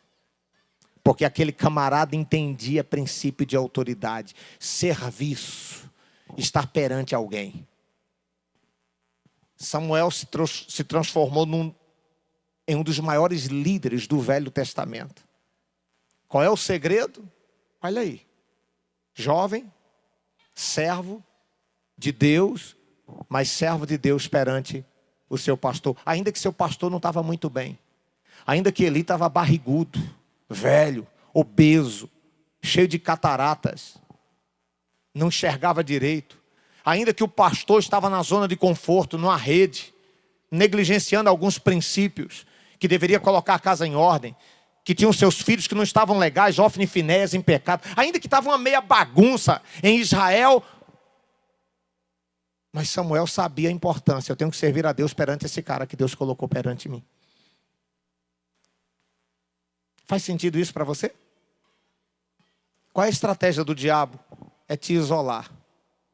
A: Porque aquele camarada entendia princípio de autoridade, serviço, estar perante alguém. Samuel se transformou em um dos maiores líderes do Velho Testamento. Qual é o segredo? Olha aí. Jovem, servo de Deus, mas servo de Deus perante o seu pastor. Ainda que seu pastor não estava muito bem. Ainda que Eli estava barrigudo, velho, obeso, cheio de cataratas. Não enxergava direito. Ainda que o pastor estava na zona de conforto, numa rede, negligenciando alguns princípios, que deveria colocar a casa em ordem, que tinham seus filhos que não estavam legais, Ofni e Finéias em pecado, ainda que estava uma meia bagunça em Israel, mas Samuel sabia a importância, eu tenho que servir a Deus perante esse cara que Deus colocou perante mim. Faz sentido isso para você? Qual é a estratégia do diabo? É te isolar,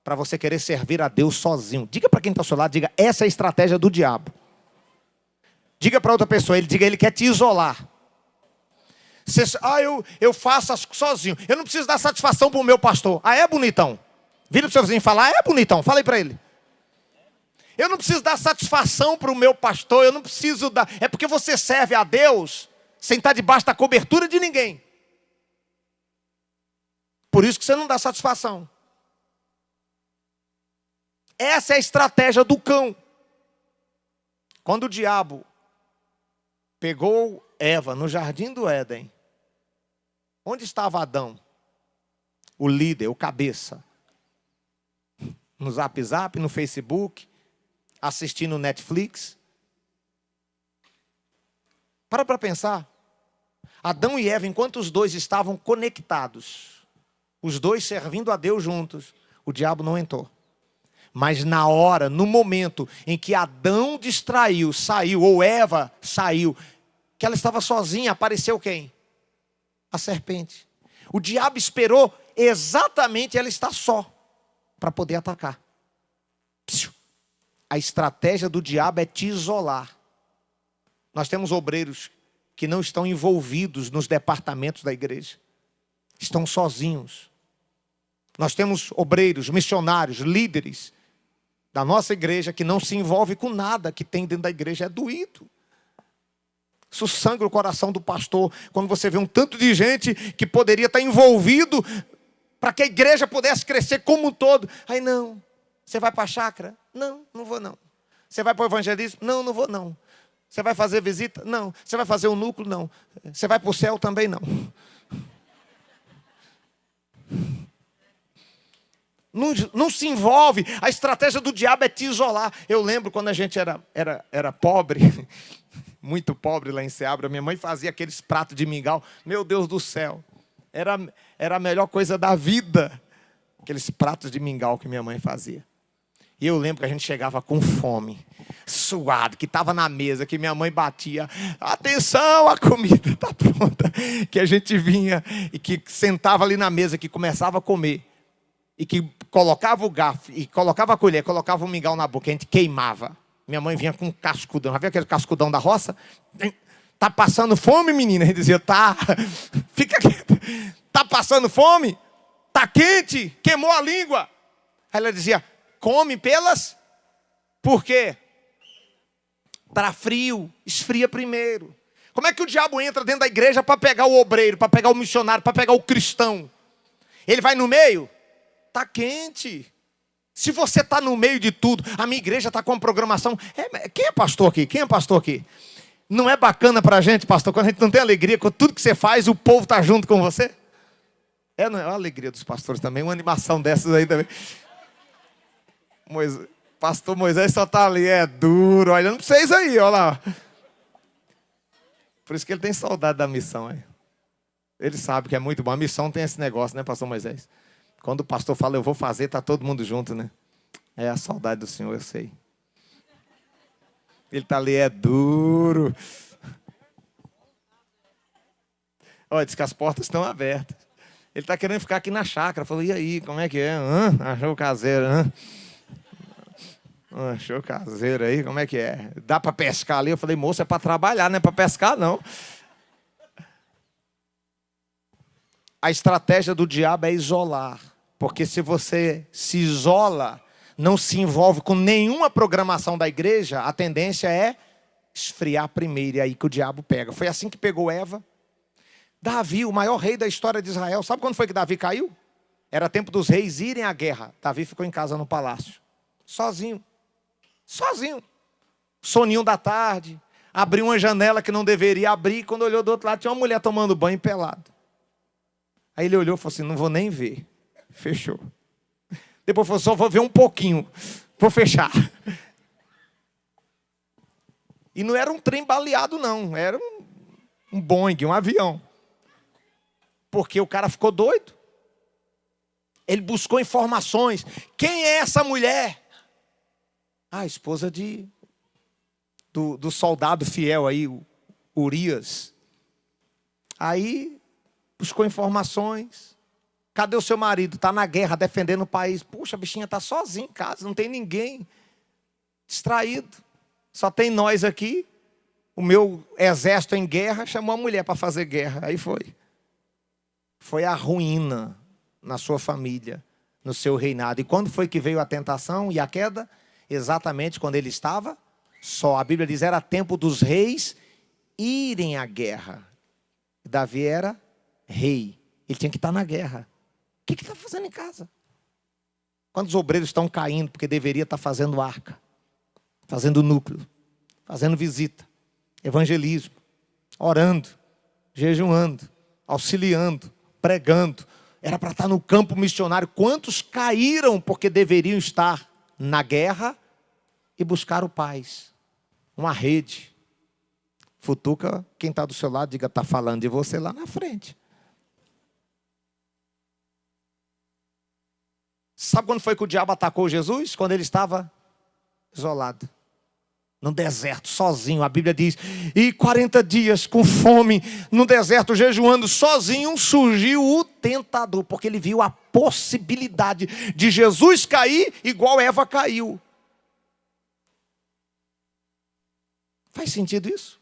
A: para você querer servir a Deus sozinho. Diga para quem está ao seu lado, diga, essa é a estratégia do diabo. Diga para outra pessoa, ele quer te isolar. Eu faço sozinho, eu não preciso dar satisfação para o meu pastor. Ah, é bonitão? Vira para o seu vizinho e fala, é bonitão, fala aí para ele. Eu não preciso dar satisfação para o meu pastor, eu não preciso dar... É porque você serve a Deus sem estar debaixo da cobertura de ninguém. Por isso que você não dá satisfação. Essa é a estratégia do cão. Quando o diabo pegou Eva no jardim do Éden, onde estava Adão? O líder, o cabeça. No Zap Zap, no Facebook, assistindo Netflix. Para pensar. Adão e Eva, enquanto os dois estavam conectados, os dois servindo a Deus juntos, o diabo não entrou. Mas na hora, no momento em que Adão distraiu, saiu, ou Eva saiu, que ela estava sozinha, apareceu quem? A serpente. O diabo esperou exatamente ela estar só, para poder atacar. A estratégia do diabo é te isolar. Nós temos obreiros que não estão envolvidos nos departamentos da igreja. Estão sozinhos. Nós temos obreiros, missionários, líderes da nossa igreja que não se envolve com nada que tem dentro da igreja. É doído. Isso sangra o coração do pastor. Quando você vê um tanto de gente que poderia estar envolvido para que a igreja pudesse crescer como um todo. Aí não. Você vai para a chácara? Não, não vou não. Você vai para o evangelismo? Não, não vou não. Você vai fazer visita? Não. Você vai fazer o núcleo? Não. Você vai para o céu? Também não. Não se envolve. A estratégia do diabo é te isolar. Eu lembro quando a gente era pobre, muito pobre lá em Seabra, minha mãe fazia aqueles pratos de mingau. Meu Deus do céu. Era a melhor coisa da vida. Aqueles pratos de mingau que minha mãe fazia. E eu lembro que a gente chegava com fome, suado, que estava na mesa, que minha mãe batia. Atenção, a comida está pronta. Que a gente vinha e que sentava ali na mesa, que começava a comer. E que colocava o garfo, e colocava a colher, colocava o mingau na boca, a gente queimava. Minha mãe vinha com um cascudão. Já viu aquele cascudão da roça? Tá passando fome, menina? A gente dizia, tá. Fica quieto. Tá passando fome? Tá quente? Queimou a língua. Aí ela dizia, come pelas. Por quê? Tá frio, esfria primeiro. Como é que o diabo entra dentro da igreja para pegar o obreiro, para pegar o missionário, para pegar o cristão? Ele vai no meio? Tá quente. Se você está no meio de tudo, a minha igreja está com uma programação. Quem é pastor aqui? Quem é pastor aqui? Não é bacana para a gente, pastor, quando a gente não tem alegria com tudo que você faz, o povo está junto com você? Não é a alegria dos pastores também, uma animação dessas aí também. Pastor Moisés só está ali, é duro, olhando para vocês aí, olha lá. Por isso que ele tem saudade da missão aí. Ele sabe que é muito bom. A missão tem esse negócio, né, pastor Moisés? Quando o pastor fala, eu vou fazer, está todo mundo junto, né? É a saudade do Senhor, eu sei. Ele está ali, é duro. Olha, diz que as portas estão abertas. Ele está querendo ficar aqui na chácara. Falou, e aí, como é que é? Achou o caseiro, achou o caseiro aí, como é que é? Dá para pescar ali? Eu falei, moço, é para trabalhar, não é para pescar, não. A estratégia do diabo é isolar. Porque se você se isola, não se envolve com nenhuma programação da igreja, a tendência é esfriar primeiro. E aí que o diabo pega. Foi assim que pegou Eva. Davi, o maior rei da história de Israel. Sabe quando foi que Davi caiu? Era tempo dos reis irem à guerra. Davi ficou em casa no palácio. Sozinho. Sozinho. Soninho da tarde. Abriu uma janela que não deveria abrir. Quando olhou do outro lado, tinha uma mulher tomando banho pelado. Aí ele olhou e falou assim, não vou nem ver. Fechou. Depois falou, só vou ver um pouquinho. Vou fechar. E não era um trem baleado, não. Era um Boeing, um avião. Porque o cara ficou doido. Ele buscou informações. Quem é essa mulher? A esposa do soldado fiel aí, o Urias. Aí buscou informações. Cadê o seu marido? Está na guerra, defendendo o país. Puxa, a bichinha está sozinha em casa, não tem ninguém. Distraído. Só tem nós aqui. O meu exército em guerra chamou a mulher para fazer guerra. Aí foi. Foi a ruína na sua família, no seu reinado. E quando foi que veio a tentação e a queda? Exatamente quando ele estava só. A Bíblia diz, era tempo dos reis irem à guerra. Davi era rei. Ele tinha que estar na guerra. O que ele está fazendo em casa? Quantos obreiros estão caindo porque deveria estar fazendo arca, fazendo núcleo, fazendo visita, evangelismo, orando, jejuando, auxiliando, pregando. Era para estar no campo missionário. Quantos caíram porque deveriam estar na guerra e buscaram paz? Uma rede. Futuca quem está do seu lado, diga, está falando de você lá na frente. Sabe quando foi que o diabo atacou Jesus? Quando ele estava isolado. No deserto, sozinho. A Bíblia diz, e 40 dias com fome, no deserto, jejuando sozinho, surgiu o tentador. Porque ele viu a possibilidade de Jesus cair igual Eva caiu. Faz sentido isso?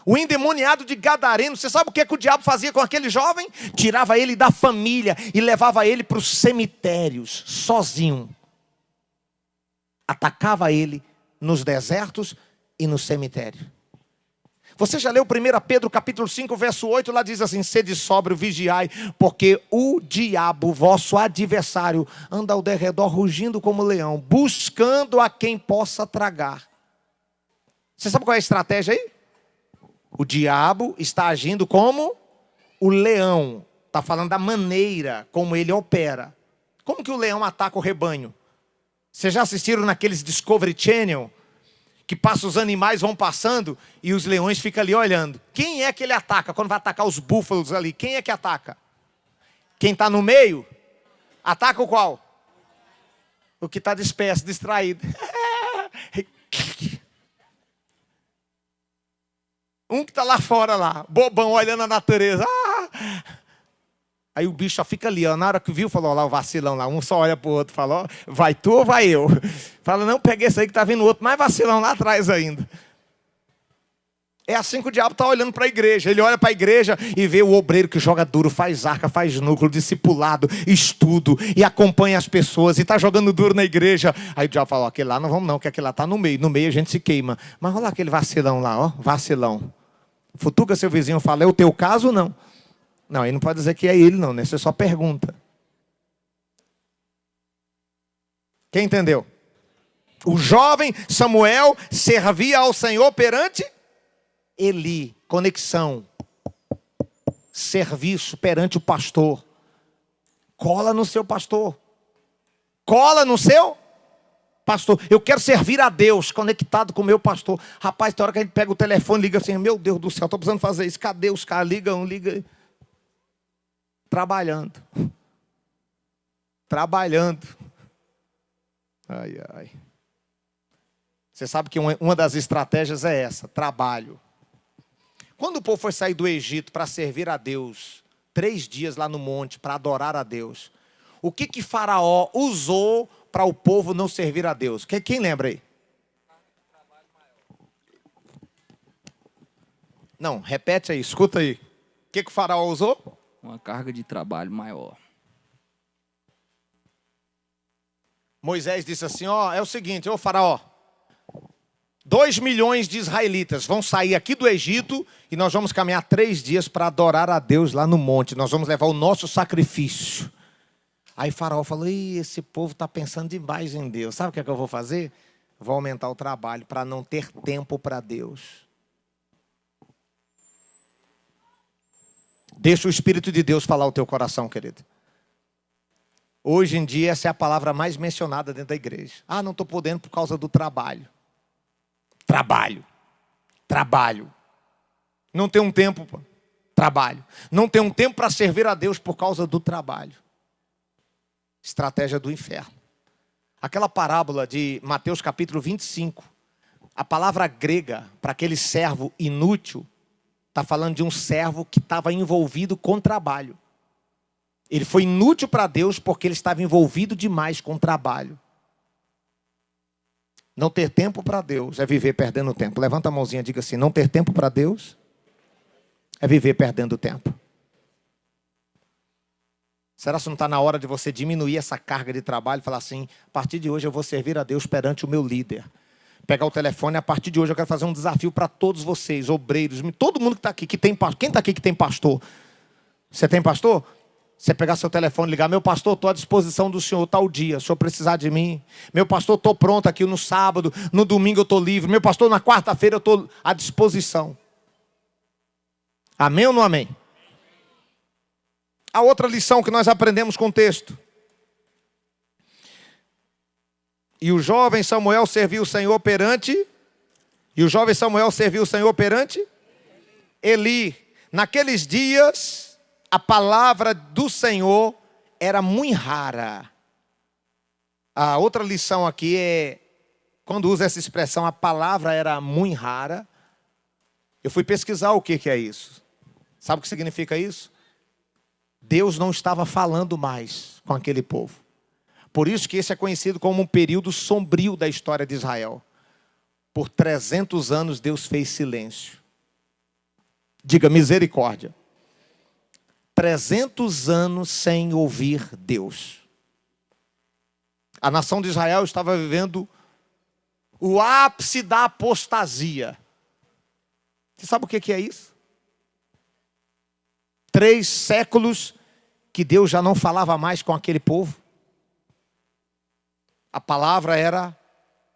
A: O endemoniado de Gadareno, você sabe o que é que o diabo fazia com aquele jovem? Tirava ele da família e levava ele para os cemitérios, sozinho. Atacava ele nos desertos e no cemitério. Você já leu 1 Pedro capítulo 5, verso 8, lá diz assim, sede sóbrio, vigiai, porque o diabo, vosso adversário, anda ao derredor rugindo como leão, buscando a quem possa tragar. Você sabe qual é a estratégia aí? O diabo está agindo como o leão. Está falando da maneira como ele opera. Como que o leão ataca o rebanho? Vocês já assistiram naqueles Discovery Channel? Que passa os animais, vão passando e os leões ficam ali olhando. Quem é que ele ataca quando vai atacar os búfalos ali? Quem é que ataca? Quem está no meio? Ataca o qual? O que está disperso, distraído. Um que está lá fora, lá, bobão, olhando a natureza. Aí o bicho só fica ali, ó. Na hora que viu, falou, ó, lá o vacilão lá. Um só olha para o outro, falou, vai tu ou vai eu? Fala, não, peguei esse aí que está vindo o outro, mais vacilão lá atrás ainda. É assim que o diabo está olhando para a igreja. Ele olha para a igreja e vê o obreiro que joga duro, faz arca, faz núcleo, discipulado, estudo, e acompanha as pessoas, e está jogando duro na igreja. Aí o diabo fala, ó, aquele lá não vamos não, que aquele lá está no meio. No meio a gente se queima. Mas olha lá aquele vacilão lá, ó, vacilão. Futuca seu vizinho, fala, é o teu caso ou não? Não, ele não pode dizer que é ele não, né? Você só pergunta. Quem entendeu? O jovem Samuel servia ao Senhor perante Eli. Conexão. Serviço perante o pastor. Cola no seu pastor. Cola no seu pastor. Eu quero servir a Deus conectado com o meu pastor. Rapaz, tem hora que a gente pega o telefone e liga assim, meu Deus do céu, estou precisando fazer isso. Cadê os caras? Liga um, liga. Trabalhando. Trabalhando. Ai, ai. Você sabe que uma das estratégias é essa, trabalho. Quando o povo foi sair do Egito para servir a Deus, 3 dias lá no monte para adorar a Deus, o que Faraó usou para o povo não servir a Deus? Quem lembra aí? Não, repete aí, escuta aí. O que o Faraó usou?
B: Uma carga de trabalho maior.
A: Moisés disse assim, ó, é o seguinte, ô Faraó, 2 milhões de israelitas vão sair aqui do Egito e nós vamos caminhar 3 dias para adorar a Deus lá no monte. Nós vamos levar o nosso sacrifício. Aí Faraó falou, esse povo está pensando demais em Deus. Sabe o que é que eu vou fazer? Vou aumentar o trabalho para não ter tempo para Deus. Deixa o Espírito de Deus falar o teu coração, querido. Hoje em dia, essa é a palavra mais mencionada dentro da igreja. Ah, não estou podendo por causa do trabalho. Trabalho. Trabalho. Não tem um tempo. Trabalho. Não tem um tempo para servir a Deus por causa do trabalho. Estratégia do inferno. Aquela parábola de Mateus capítulo 25. A palavra grega para aquele servo inútil está falando de um servo que estava envolvido com trabalho. Ele foi inútil para Deus porque ele estava envolvido demais com trabalho. Não ter tempo para Deus é viver perdendo tempo. Levanta a mãozinha e diga assim, não ter tempo para Deus é viver perdendo tempo. Será que não está na hora de você diminuir essa carga de trabalho e falar assim, a partir de hoje eu vou servir a Deus perante o meu líder. Pegar o telefone, a partir de hoje eu quero fazer um desafio para todos vocês, obreiros, todo mundo que está aqui, que tem pastor. Quem está aqui que tem pastor? Você tem pastor? Você pegar seu telefone e ligar, meu pastor, estou à disposição do senhor tal dia, se o senhor precisar de mim. Meu pastor, estou pronto aqui no sábado, no domingo eu estou livre. Meu pastor, na quarta-feira eu estou à disposição. Amém ou não amém? A outra lição que nós aprendemos com o texto. E o jovem Samuel serviu o Senhor perante... Eli, naqueles dias, a palavra do Senhor era muito rara. A outra lição aqui é, quando usa essa expressão, a palavra era muito rara. Eu fui pesquisar o que é isso. Sabe o que significa isso? Deus não estava falando mais com aquele povo. Por isso que esse é conhecido como um período sombrio da história de Israel. Por 300 anos Deus fez silêncio. Diga misericórdia. 300 anos sem ouvir Deus. A nação de Israel estava vivendo o ápice da apostasia. Você sabe o que é isso? 3 séculos que Deus já não falava mais com aquele povo. A palavra era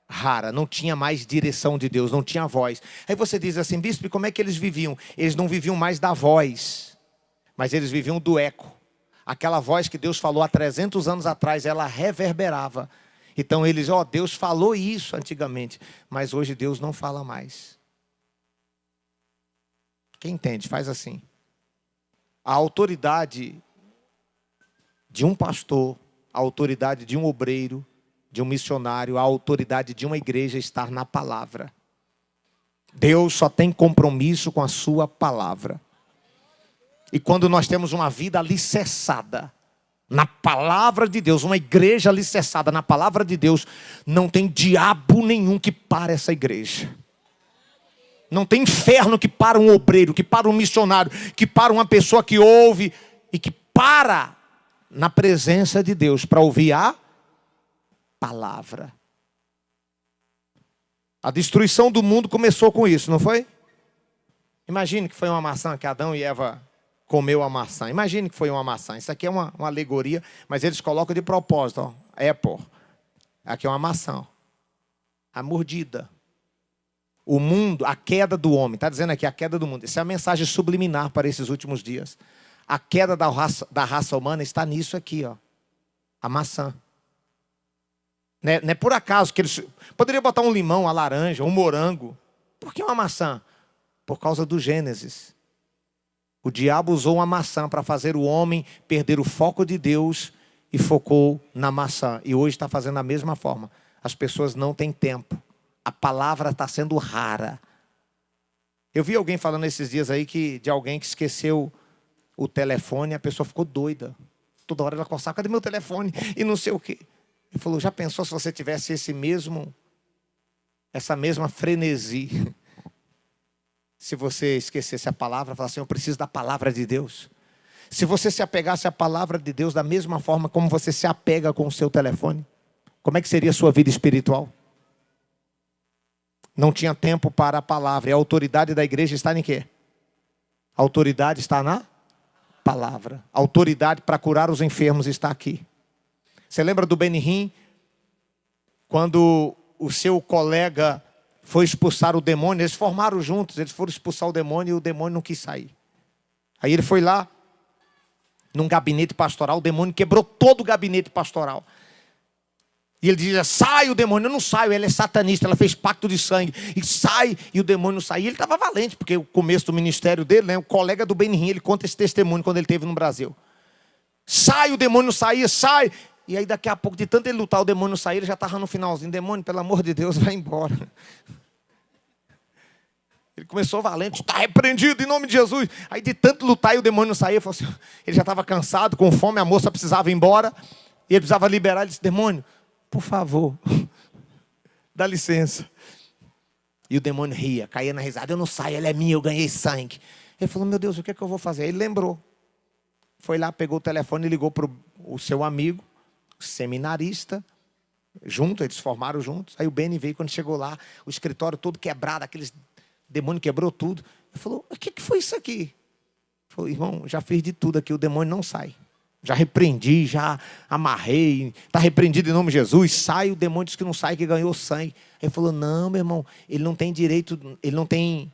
A: rara, não tinha mais direção de Deus, não tinha voz. Aí você diz assim, bispo, como é que eles viviam? Eles não viviam mais da voz, mas eles viviam do eco. Aquela voz que Deus falou há 300 anos atrás, ela reverberava. Então eles, Deus falou isso antigamente, mas hoje Deus não fala mais. Quem entende? Faz assim. A autoridade de um pastor, a autoridade de um obreiro, de um missionário, a autoridade de uma igreja está na palavra. Deus só tem compromisso com a sua palavra. E quando nós temos uma vida alicerçada na palavra de Deus, uma igreja alicerçada na palavra de Deus, não tem diabo nenhum que pare essa igreja. Não tem inferno que para um obreiro, que para um missionário, que para uma pessoa que ouve e que para na presença de Deus para ouvir a palavra. A destruição do mundo começou com isso, não foi? Imagine que foi uma maçã que Adão e Eva comeu a maçã. Imagine que foi uma maçã. Isso aqui é uma alegoria, mas eles colocam de propósito. Apple. Aqui é uma maçã. A mordida. O mundo, a queda do homem. Está dizendo aqui a queda do mundo. Essa é a mensagem subliminar para esses últimos dias. A queda da raça humana está nisso aqui, a maçã. Não é por acaso que eles... Poderia botar um limão, uma laranja, um morango. Por que uma maçã? Por causa do Gênesis. O diabo usou uma maçã para fazer o homem perder o foco de Deus e focou na maçã. E hoje está fazendo da mesma forma. As pessoas não têm tempo. A palavra está sendo rara. Eu vi alguém falando esses dias aí de alguém que esqueceu o telefone, a pessoa ficou doida. Toda hora ela coçava, cadê meu telefone? E não sei o quê. Ele falou, já pensou se você tivesse essa mesma frenesi? Se você esquecesse a palavra, falasse assim, eu preciso da palavra de Deus. Se você se apegasse à palavra de Deus da mesma forma como você se apega com o seu telefone, como é que seria a sua vida espiritual? Não tinha tempo para a palavra. E a autoridade da igreja está em quê? A autoridade está na palavra. A autoridade para curar os enfermos está aqui. Você lembra do Benihim? Quando o seu colega foi expulsar o demônio, eles formaram juntos, eles foram expulsar o demônio e o demônio não quis sair. Aí ele foi lá, num gabinete pastoral, o demônio quebrou todo o gabinete pastoral. E ele dizia, sai o demônio. Eu não saio, ele é satanista, ela fez pacto de sangue. E sai, e o demônio não sai. E ele estava valente, porque o começo do ministério dele, né, o colega do Benihim, ele conta esse testemunho quando ele esteve no Brasil. Sai, o demônio não saía, sai. E aí daqui a pouco, de tanto ele lutar, o demônio não sair, ele já estava no finalzinho. Demônio, pelo amor de Deus, vai embora. Ele começou valente, está repreendido em nome de Jesus. Aí de tanto lutar e o demônio não saía, assim, ele já estava cansado, com fome, a moça precisava ir embora. E ele precisava liberar, ele disse, demônio, por favor, dá licença. E o demônio ria, caía na risada. Eu não saio, ela é minha, eu ganhei sangue. Ele falou, meu Deus, o que é que eu vou fazer? Aí ele lembrou. Foi lá, pegou o telefone e ligou para o seu amigo, seminarista. Junto, eles formaram juntos. Aí o Beni veio, quando chegou lá, o escritório todo quebrado, aqueles demônio quebrou tudo. Ele falou, o que foi isso aqui? Ele falou, irmão, já fiz de tudo aqui, o demônio não sai. Já repreendi, já amarrei, está repreendido em nome de Jesus, sai, o demônio disse que não sai, que ganhou sangue. Ele falou, não, meu irmão, ele não tem direito, ele não tem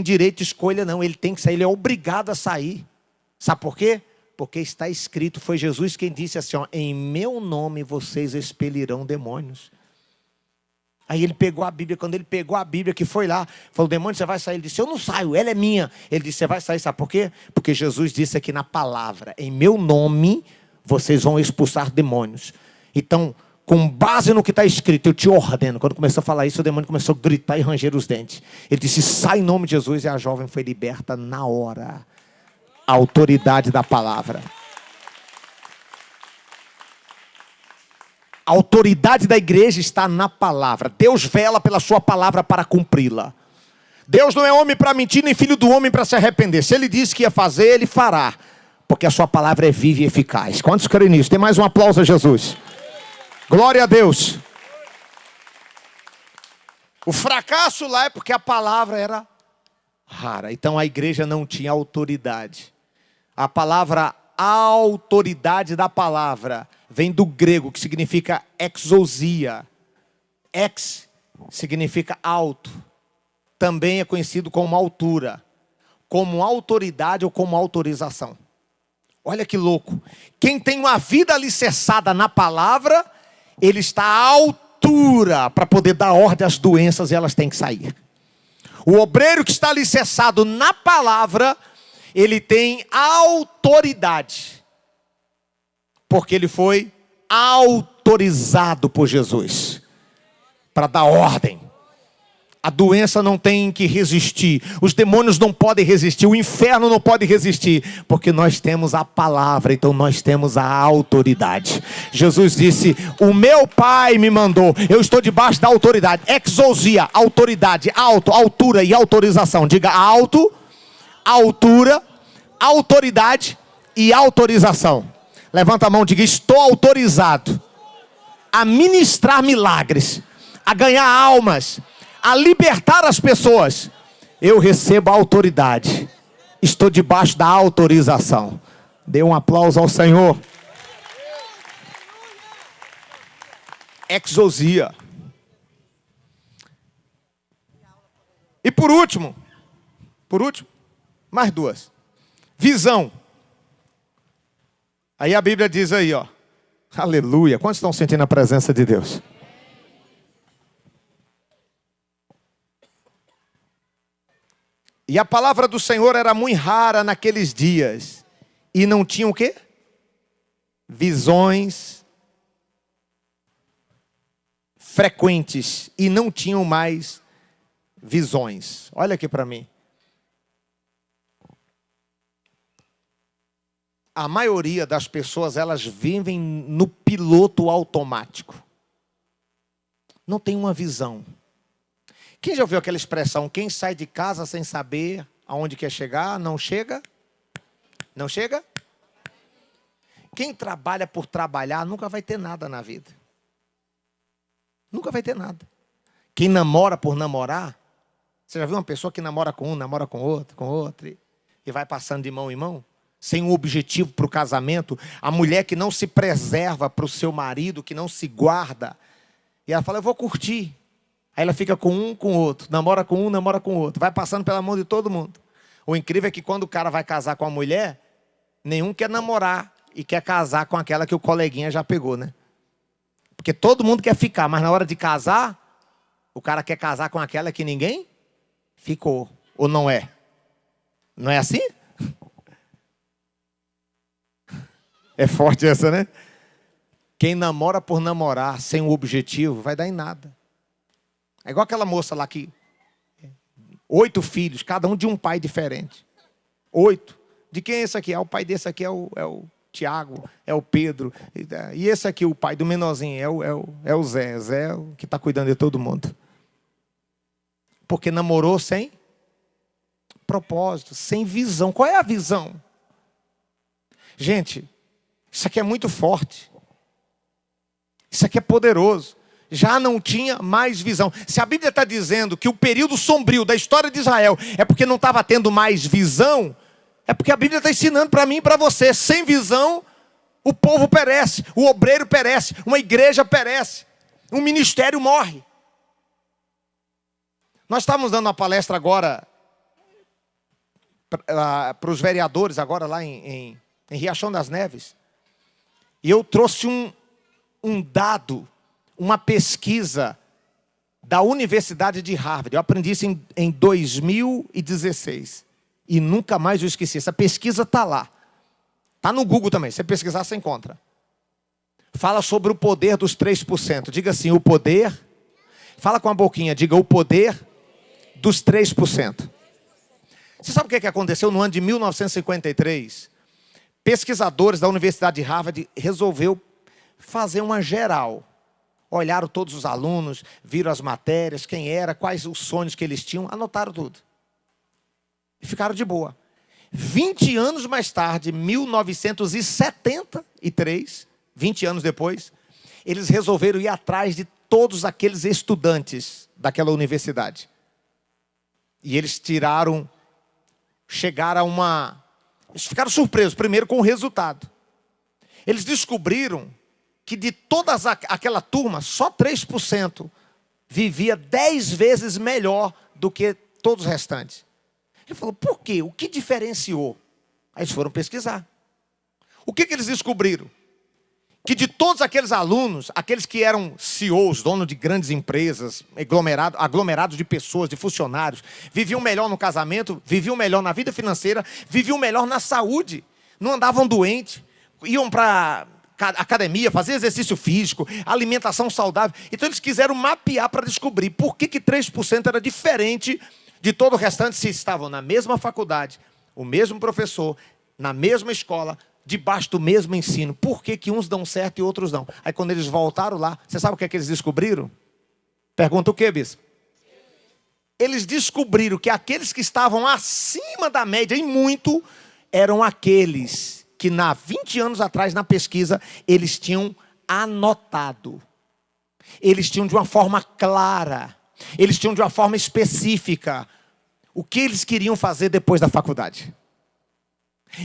A: direito de escolha, não, ele tem que sair, ele é obrigado a sair. Sabe por quê? Porque está escrito, foi Jesus quem disse assim, em meu nome vocês expelirão demônios. Aí ele pegou a Bíblia, quando ele pegou a Bíblia, que foi lá, falou, demônio, você vai sair? Ele disse, eu não saio, ela é minha. Ele disse, você vai sair, sabe por quê? Porque Jesus disse aqui na palavra, em meu nome, vocês vão expulsar demônios. Então, com base no que está escrito, eu te ordeno. Quando começou a falar isso, o demônio começou a gritar e ranger os dentes. Ele disse, sai em nome de Jesus, e a jovem foi liberta na hora. A autoridade da palavra. A autoridade da igreja está na palavra. Deus vela pela sua palavra para cumpri-la. Deus não é homem para mentir, nem filho do homem para se arrepender. Se ele disse que ia fazer, ele fará. Porque a sua palavra é viva e eficaz. Quantos creem nisso? Tem mais um aplauso a Jesus. Glória a Deus. O fracasso lá é porque a palavra era rara. Então a igreja não tinha autoridade. A palavra autoridade da palavra vem do grego, que significa exousia. Ex significa alto. Também é conhecido como altura, como autoridade ou como autorização. Olha que louco. Quem tem uma vida alicerçada na palavra, ele está à altura para poder dar ordem às doenças e elas têm que sair. O obreiro que está alicerçado na palavra, ele tem autoridade. Porque ele foi autorizado por Jesus para dar ordem. A doença não tem que resistir. Os demônios não podem resistir. O inferno não pode resistir. Porque nós temos a palavra. Então nós temos a autoridade. Jesus disse, o meu Pai me mandou. Eu estou debaixo da autoridade. Exousia, autoridade, alto, altura e autorização. Diga alto, altura, autoridade e autorização. Levanta a mão e diga, estou autorizado a ministrar milagres, a ganhar almas, a libertar as pessoas. Eu recebo a autoridade. Estou debaixo da autorização. Dê um aplauso ao Senhor. Exousia. E por último, mais duas. Visão. Aí a Bíblia diz aí, ó. Aleluia. Quantos estão sentindo a presença de Deus? E a palavra do Senhor era muito rara naqueles dias. E não tinha o quê? Visões frequentes. E não tinham mais visões. Olha aqui para mim. A maioria das pessoas, elas vivem no piloto automático. Não tem uma visão. Quem já ouviu aquela expressão, quem sai de casa sem saber aonde quer chegar, não chega? Não chega? Quem trabalha por trabalhar nunca vai ter nada na vida. Nunca vai ter nada. Quem namora por namorar, você já viu uma pessoa que namora com um, namora com outro, e vai passando de mão em mão? Sem um objetivo para o casamento, a mulher que não se preserva para o seu marido, que não se guarda, e ela fala, eu vou curtir. Aí ela fica com um, com outro, namora com um, namora com outro, vai passando pela mão de todo mundo. O incrível é que quando o cara vai casar com a mulher, nenhum quer namorar e quer casar com aquela que o coleguinha já pegou, né? Porque todo mundo quer ficar, mas na hora de casar, o cara quer casar com aquela que ninguém ficou, ou não é? Não é assim? É forte essa, né? Quem namora por namorar, sem um objetivo, vai dar em nada. É igual aquela moça lá que 8 filhos, cada um de um pai diferente. 8. De quem é esse aqui? O pai desse aqui é o Tiago, é o Pedro. E esse aqui, o pai do menorzinho, é o Zé. Zé é o que está cuidando de todo mundo. Porque namorou sem propósito, sem visão. Qual é a visão? Gente, isso aqui é muito forte. Isso aqui é poderoso. Já não tinha mais visão. Se a Bíblia está dizendo que o período sombrio da história de Israel é porque não estava tendo mais visão, é porque a Bíblia está ensinando para mim e para você. Sem visão, o povo perece, o obreiro perece, uma igreja perece, um ministério morre. Nós estávamos dando uma palestra agora para os vereadores, agora lá em Riachão das Neves. E eu trouxe um dado, uma pesquisa da Universidade de Harvard. Eu aprendi isso em 2016. E nunca mais eu esqueci. Essa pesquisa está lá. Está no Google também. Se você pesquisar, você encontra. Fala sobre o poder dos 3%. Diga assim, o poder. Fala com a boquinha, diga o poder dos 3%. Você sabe o que aconteceu no ano de 1953? Pesquisadores da Universidade de Harvard resolveu fazer uma geral. Olharam todos os alunos, viram as matérias, quem era, quais os sonhos que eles tinham, anotaram tudo. E ficaram de boa. 20 anos mais tarde, 1973, 20 anos depois, eles resolveram ir atrás de todos aqueles estudantes daquela universidade. E eles chegaram a eles ficaram surpresos, primeiro com o resultado. Eles descobriram que de toda aquela turma, só 3% vivia 10 vezes melhor do que todos os restantes. Ele falou, por quê? O que diferenciou? Aí eles foram pesquisar. O que eles descobriram? Que de todos aqueles alunos, aqueles que eram CEOs, donos de grandes empresas, aglomerados de pessoas, de funcionários, viviam melhor no casamento, viviam melhor na vida financeira, viviam melhor na saúde, não andavam doentes, iam para academia, fazer exercício físico, alimentação saudável. Então eles quiseram mapear para descobrir por que 3% era diferente de todo o restante, se estavam na mesma faculdade, o mesmo professor, na mesma escola, debaixo do mesmo ensino. Por que uns dão certo e outros não? Aí quando eles voltaram lá, você sabe o que eles descobriram? Pergunta o quê, bispo? Eles descobriram que aqueles que estavam acima da média em muito, eram aqueles que 20 anos atrás na pesquisa, eles tinham anotado. Eles tinham de uma forma clara. Eles tinham de uma forma específica o que eles queriam fazer depois da faculdade.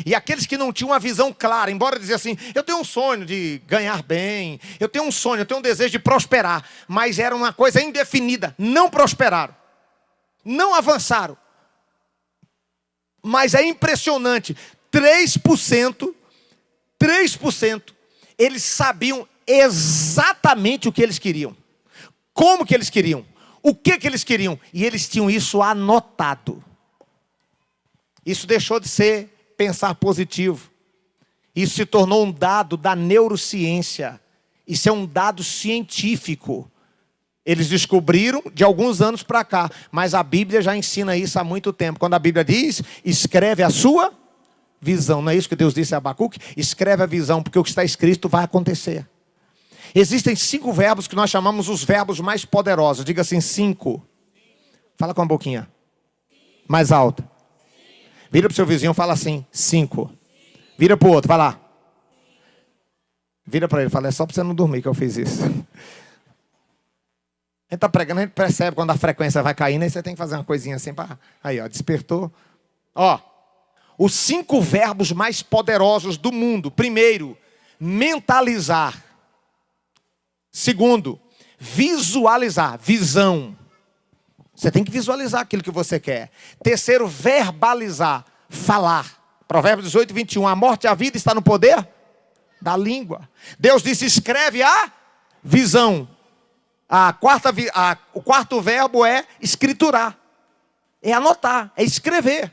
A: E aqueles que não tinham uma visão clara, embora dizer assim, eu tenho um sonho de ganhar bem, eu tenho um sonho, eu tenho um desejo de prosperar, mas era uma coisa indefinida, não prosperaram, não avançaram. Mas é impressionante, 3%, eles sabiam exatamente o que eles queriam, como que eles queriam, o que eles queriam, e eles tinham isso anotado. Isso deixou de ser pensar positivo. Isso se tornou um dado da neurociência. Isso é um dado científico. Eles descobriram de alguns anos para cá, mas a Bíblia já ensina isso há muito tempo. Quando a Bíblia diz, escreve a sua visão. Não é isso que Deus disse a Abacuque? Escreve a visão, porque o que está escrito vai acontecer. Existem 5 verbos que nós chamamos os verbos mais poderosos. Diga assim, 5. Fala com a boquinha mais alta. Vira para o seu vizinho e fala assim, 5. Vira para o outro, vai lá. Vira para ele, fala, é só para você não dormir que eu fiz isso. A gente está pregando, a gente percebe quando a frequência vai caindo, aí você tem que fazer uma coisinha assim, para... Aí, ó, despertou. Ó, os 5 verbos mais poderosos do mundo. Primeiro, mentalizar. Segundo, visualizar, visão. Você tem que visualizar aquilo que você quer. Terceiro, verbalizar, falar. Provérbios 18, 21. A morte e a vida está no poder da língua. Deus disse, escreve a visão. O quarto verbo é escriturar. É anotar, é escrever.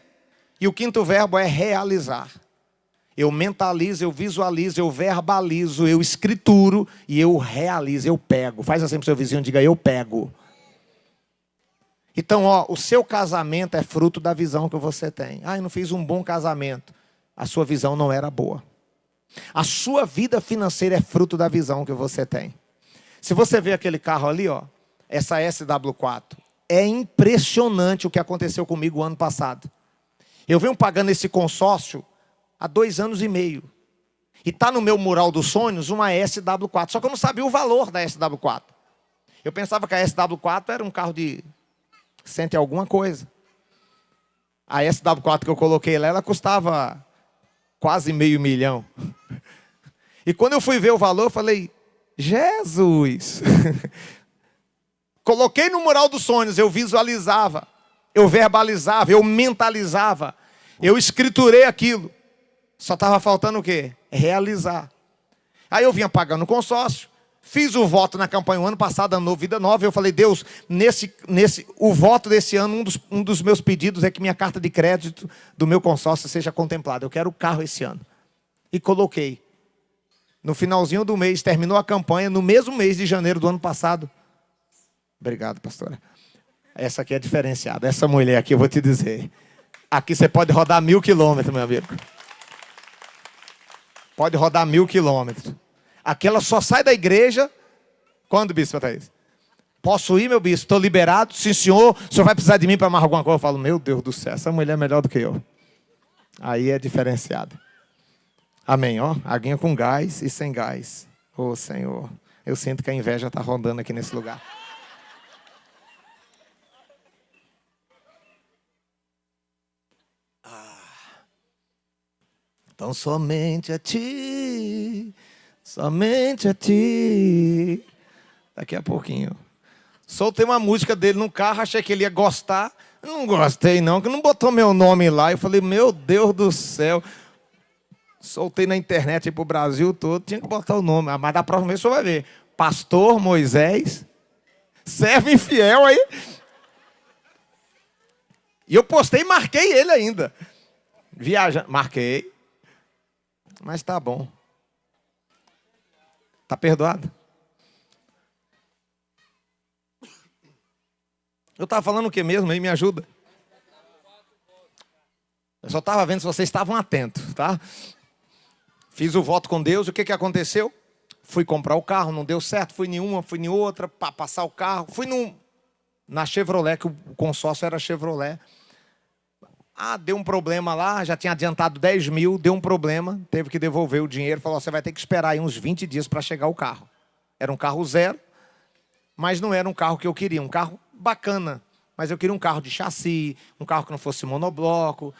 A: E o quinto verbo é realizar. Eu mentalizo, eu visualizo, eu verbalizo, eu escrituro e eu realizo, eu pego. Faz assim para o seu vizinho, diga, eu pego. Então, ó, o seu casamento é fruto da visão que você tem. Ah, eu não fiz um bom casamento. A sua visão não era boa. A sua vida financeira é fruto da visão que você tem. Se você vê aquele carro ali, ó, essa SW4, é impressionante o que aconteceu comigo ano passado. Eu venho pagando esse consórcio há 2 anos e meio. E está no meu mural dos sonhos uma SW4. Só que eu não sabia o valor da SW4. Eu pensava que a SW4 era um carro de... Sente alguma coisa. A SW4 que eu coloquei lá, ela custava quase $500 mil. E quando eu fui ver o valor, eu falei, Jesus! Coloquei no mural dos sonhos, eu visualizava, eu verbalizava, eu mentalizava, eu escriturei aquilo. Só estava faltando o quê? Realizar. Aí eu vinha pagando o consórcio, Fiz o voto na campanha o ano passado, ano novo, vida nova. Eu falei, Deus, o voto desse ano, um dos meus pedidos é que minha carta de crédito do meu consórcio seja contemplada. Eu quero o carro esse ano. E coloquei. No finalzinho do mês, terminou a campanha, no mesmo mês de janeiro do ano passado. Obrigado, pastora. Essa aqui é diferenciada. Essa mulher aqui, eu vou te dizer. Aqui você pode rodar 1000 quilômetros, meu amigo. Pode rodar 1000 quilômetros. Aqui ela só sai da igreja. Quando, bispo Thaís? Posso ir, meu bispo? Estou liberado? Sim, senhor. O senhor vai precisar de mim para amarrar alguma coisa? Eu falo, meu Deus do céu, essa mulher é melhor do que eu. Aí é diferenciada. Amém, ó. Aguinha com gás e sem gás. Ô, Senhor. Eu sinto que a inveja está rondando aqui nesse lugar. Então somente a ti, somente a ti. Daqui a pouquinho. Soltei uma música dele no carro, achei que ele ia gostar. Não gostei não, que não botou meu nome lá. Eu falei, meu Deus do céu. Soltei na internet para o Brasil todo, tinha que botar o nome. Mas da próxima vez você vai ver. Pastor Moisés, servo infiel aí. E eu postei e marquei ele ainda. Marquei. Mas tá bom. Tá perdoado? Eu estava falando o que mesmo aí? Me ajuda. Eu só estava vendo se vocês estavam atentos, tá? Fiz o voto com Deus, o que aconteceu? Fui comprar o carro, não deu certo. Fui em uma, fui em outra, para passar o carro. Fui na Chevrolet, que o consórcio era Chevrolet. Deu um problema lá, já tinha adiantado 10 mil, deu um problema, teve que devolver o dinheiro, falou, você vai ter que esperar aí uns 20 dias para chegar o carro. Era um carro zero, mas não era um carro que eu queria, um carro bacana, mas eu queria um carro de chassi, um carro que não fosse monobloco,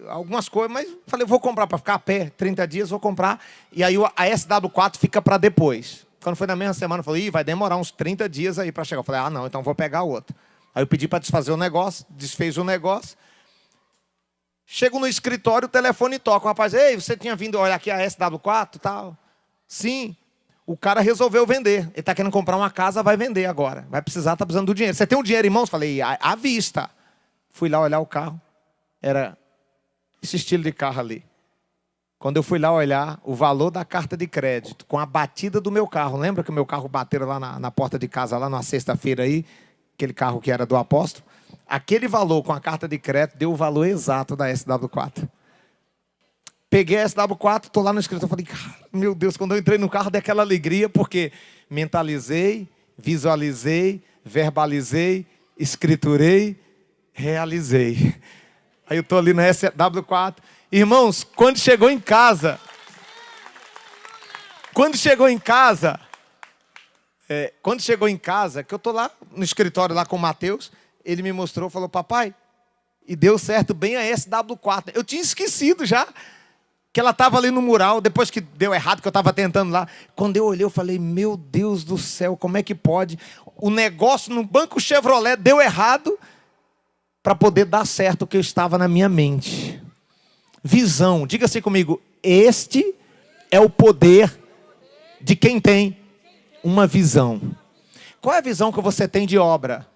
A: algumas coisas, mas falei, vou comprar para ficar a pé, 30 dias, vou comprar, e aí a SW4 fica para depois. Quando foi na mesma semana, eu falei, vai demorar uns 30 dias aí para chegar. Eu falei, não, então vou pegar outra. Aí eu pedi para desfazer o negócio, desfez o negócio. Chego no escritório, o telefone toca. O rapaz, ei, você tinha vindo olhar aqui a SW4 e tal? Sim. O cara resolveu vender. Ele está querendo comprar uma casa, vai vender agora. Vai precisar, está precisando do dinheiro. Você tem um dinheiro em mãos? Falei, à vista. Fui lá olhar o carro. Era esse estilo de carro ali. Quando eu fui lá olhar o valor da carta de crédito, com a batida do meu carro. Lembra que o meu carro bateram lá na porta de casa, lá na sexta-feira aí? Aquele carro que era do apóstolo. Aquele valor com a carta de crédito deu o valor exato da SW4. Peguei a SW4, estou lá no escritório, falei, meu Deus, quando eu entrei no carro, dei aquela alegria, porque mentalizei, visualizei, verbalizei, escriturei, realizei. Aí eu estou ali na SW4. Irmãos, quando chegou em casa, que eu estou lá no escritório lá com o Mateus, ele me mostrou, falou, papai, e deu certo bem a SW4. Eu tinha esquecido já que ela estava ali no mural, depois que deu errado, que eu estava tentando lá. Quando eu olhei, eu falei, meu Deus do céu, como é que pode? O negócio no Banco Chevrolet deu errado para poder dar certo o que estava na minha mente. Visão, diga assim comigo, este é o poder de quem tem uma visão. Qual é a visão que você tem de obra?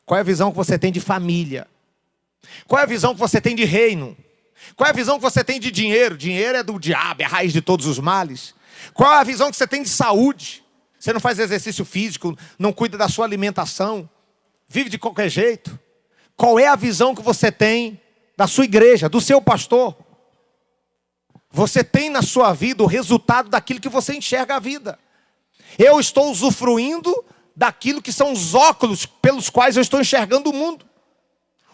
A: Qual é a visão que você tem de família? Qual é a visão que você tem de reino? Qual é a visão que você tem de dinheiro? Dinheiro é do diabo, é a raiz de todos os males. Qual é a visão que você tem de saúde? Você não faz exercício físico, não cuida da sua alimentação, vive de qualquer jeito. Qual é a visão que você tem da sua igreja, do seu pastor? Você tem na sua vida o resultado daquilo que você enxerga a vida. Eu estou usufruindo daquilo que são os óculos pelos quais eu estou enxergando o mundo.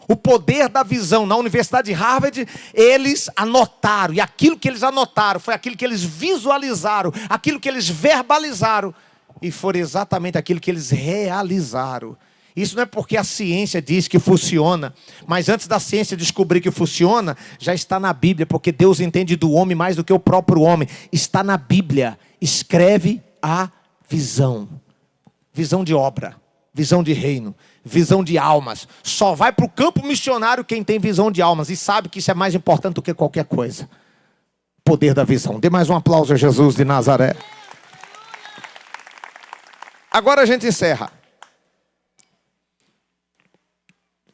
A: O poder da visão. Na Universidade de Harvard, eles anotaram. E aquilo que eles anotaram foi aquilo que eles visualizaram, aquilo que eles verbalizaram. E foi exatamente aquilo que eles realizaram. Isso não é porque a ciência diz que funciona, mas antes da ciência descobrir que funciona, já está na Bíblia, porque Deus entende do homem mais do que o próprio homem. Está na Bíblia. Escreve a visão. Visão de obra, visão de reino, visão de almas. Só vai para o campo missionário quem tem visão de almas e sabe que isso é mais importante do que qualquer coisa. Poder da visão. Dê mais um aplauso a Jesus de Nazaré. Agora a gente encerra.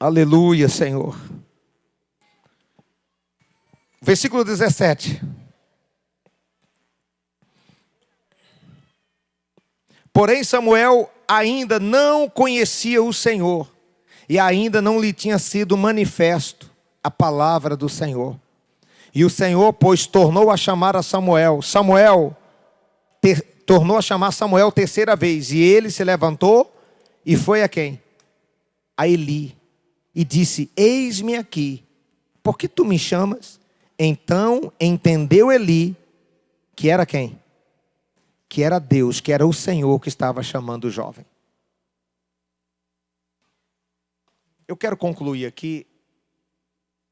A: Aleluia, Senhor. Versículo 17. Porém, Samuel ainda não conhecia o Senhor, e ainda não lhe tinha sido manifesto a palavra do Senhor. E o Senhor, pois, tornou a chamar a Samuel. Tornou a chamar Samuel terceira vez. E ele se levantou e foi a quem? A Eli. E disse: eis-me aqui. Por que tu me chamas? Então entendeu Eli que era quem? Que era Deus, que era o Senhor que estava chamando o jovem. Eu quero concluir aqui,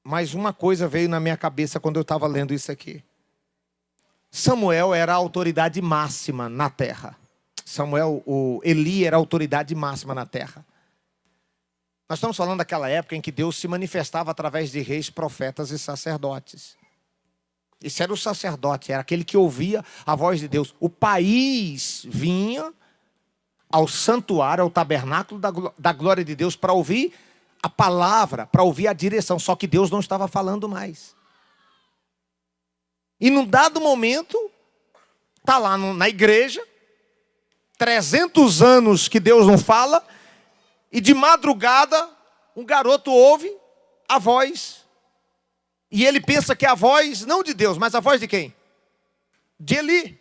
A: mas uma coisa veio na minha cabeça quando eu estava lendo isso aqui. Samuel era a autoridade máxima na terra. Eli era a autoridade máxima na terra. Nós estamos falando daquela época em que Deus se manifestava através de reis, profetas e sacerdotes. Esse era o sacerdote, era aquele que ouvia a voz de Deus. O país vinha ao santuário, ao tabernáculo da glória de Deus para ouvir a palavra, para ouvir a direção. Só que Deus não estava falando mais. E num dado momento, está lá na igreja, 300 anos que Deus não fala, e de madrugada, um garoto ouve a voz. E ele pensa que é a voz, não de Deus, mas a voz de quem? De Eli.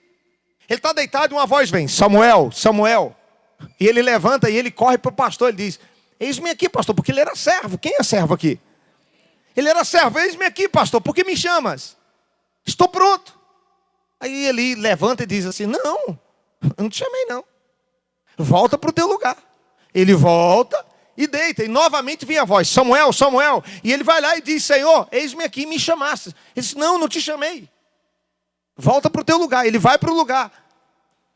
A: Ele está deitado e uma voz vem: Samuel, Samuel. E ele levanta e ele corre para o pastor. Ele diz: eis-me aqui, pastor, porque ele era servo. Quem é servo aqui? Ele era servo. Eis-me aqui, pastor, por que me chamas? Estou pronto. Aí ele levanta e diz assim: não, eu não te chamei não. Volta para o teu lugar. Ele volta e deita, e novamente vem a voz: Samuel, Samuel. E ele vai lá e diz: Senhor, eis-me aqui, me chamaste. Ele diz: não, não te chamei. Volta para o teu lugar. Ele vai para o lugar.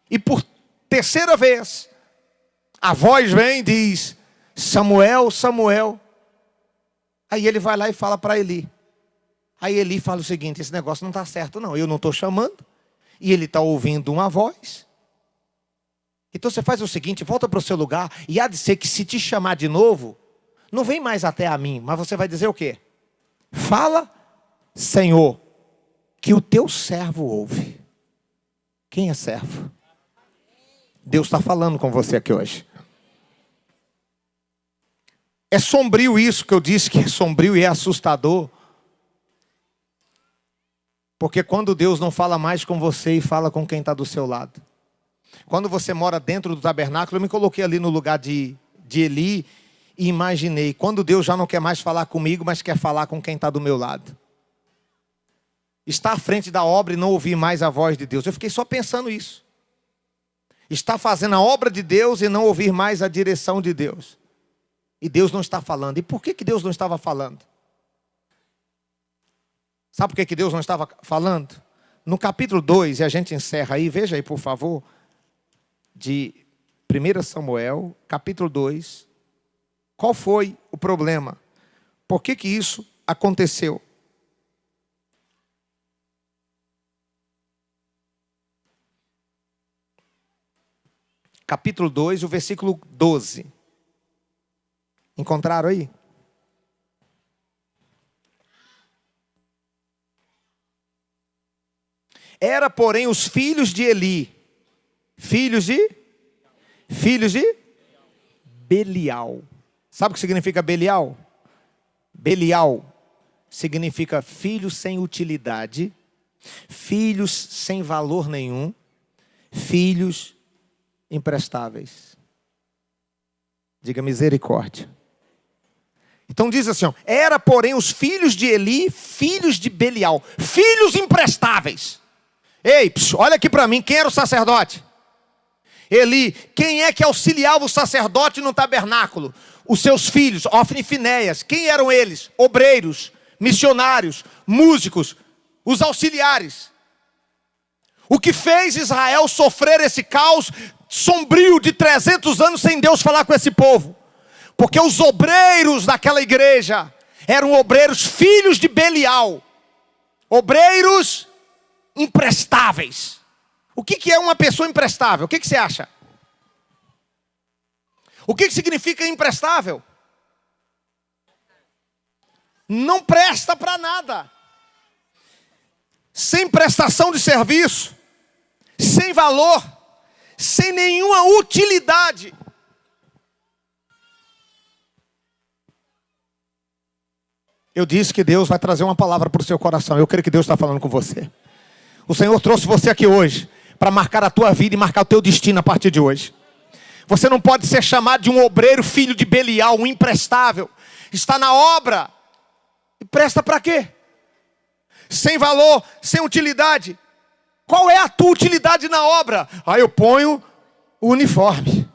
A: E por terceira vez, a voz vem e diz: Samuel, Samuel. Aí ele vai lá e fala para Eli. Aí Eli fala o seguinte: esse negócio não está certo não, eu não estou chamando. E ele está ouvindo uma voz. Então você faz o seguinte: volta para o seu lugar, e há de ser que se te chamar de novo, não vem mais até a mim, mas você vai dizer o quê? Fala, Senhor, que o teu servo ouve. Quem é servo? Deus está falando com você aqui hoje. É sombrio isso que eu disse, que é sombrio e é assustador. Porque quando Deus não fala mais com você e fala com quem está do seu lado. Quando você mora dentro do tabernáculo, eu me coloquei ali no lugar de Eli e imaginei, quando Deus já não quer mais falar comigo, mas quer falar com quem está do meu lado. Está à frente da obra e não ouvir mais a voz de Deus. Eu fiquei só pensando isso. Está fazendo a obra de Deus e não ouvir mais a direção de Deus. E Deus não está falando. E por que Deus não estava falando? Sabe por que Deus não estava falando? No capítulo 2, e a gente encerra aí, veja aí por favor, de 1 Samuel, capítulo 2. Qual foi o problema? Por que isso aconteceu? Capítulo 2, o versículo 12. Encontraram aí? Era, porém, os filhos de Eli, filhos de Belial. Sabe o que significa Belial? Belial significa filhos sem utilidade, filhos sem valor nenhum, filhos imprestáveis. Diga misericórdia. Então diz assim, ó, era, porém, os filhos de Eli, filhos de Belial, filhos imprestáveis. Ei, olha aqui para mim, quem era o sacerdote? Eli. Quem é que auxiliava o sacerdote no tabernáculo? Os seus filhos, Ofni e Finéias. Quem eram eles? Obreiros, missionários, músicos, os auxiliares. O que fez Israel sofrer esse caos sombrio de 300 anos sem Deus falar com esse povo? Porque os obreiros daquela igreja eram obreiros filhos de Belial. Obreiros imprestáveis. O que é uma pessoa imprestável? O que você acha? O que significa imprestável? Não presta para nada. Sem prestação de serviço, sem valor, sem nenhuma utilidade. Eu disse que Deus vai trazer uma palavra para o seu coração. Eu creio que Deus está falando com você. O Senhor trouxe você aqui hoje para marcar a tua vida e marcar o teu destino a partir de hoje. Você não pode ser chamado de um obreiro filho de Belial, um imprestável. Está na obra. E presta para quê? Sem valor, sem utilidade. Qual é a tua utilidade na obra? Eu ponho o uniforme.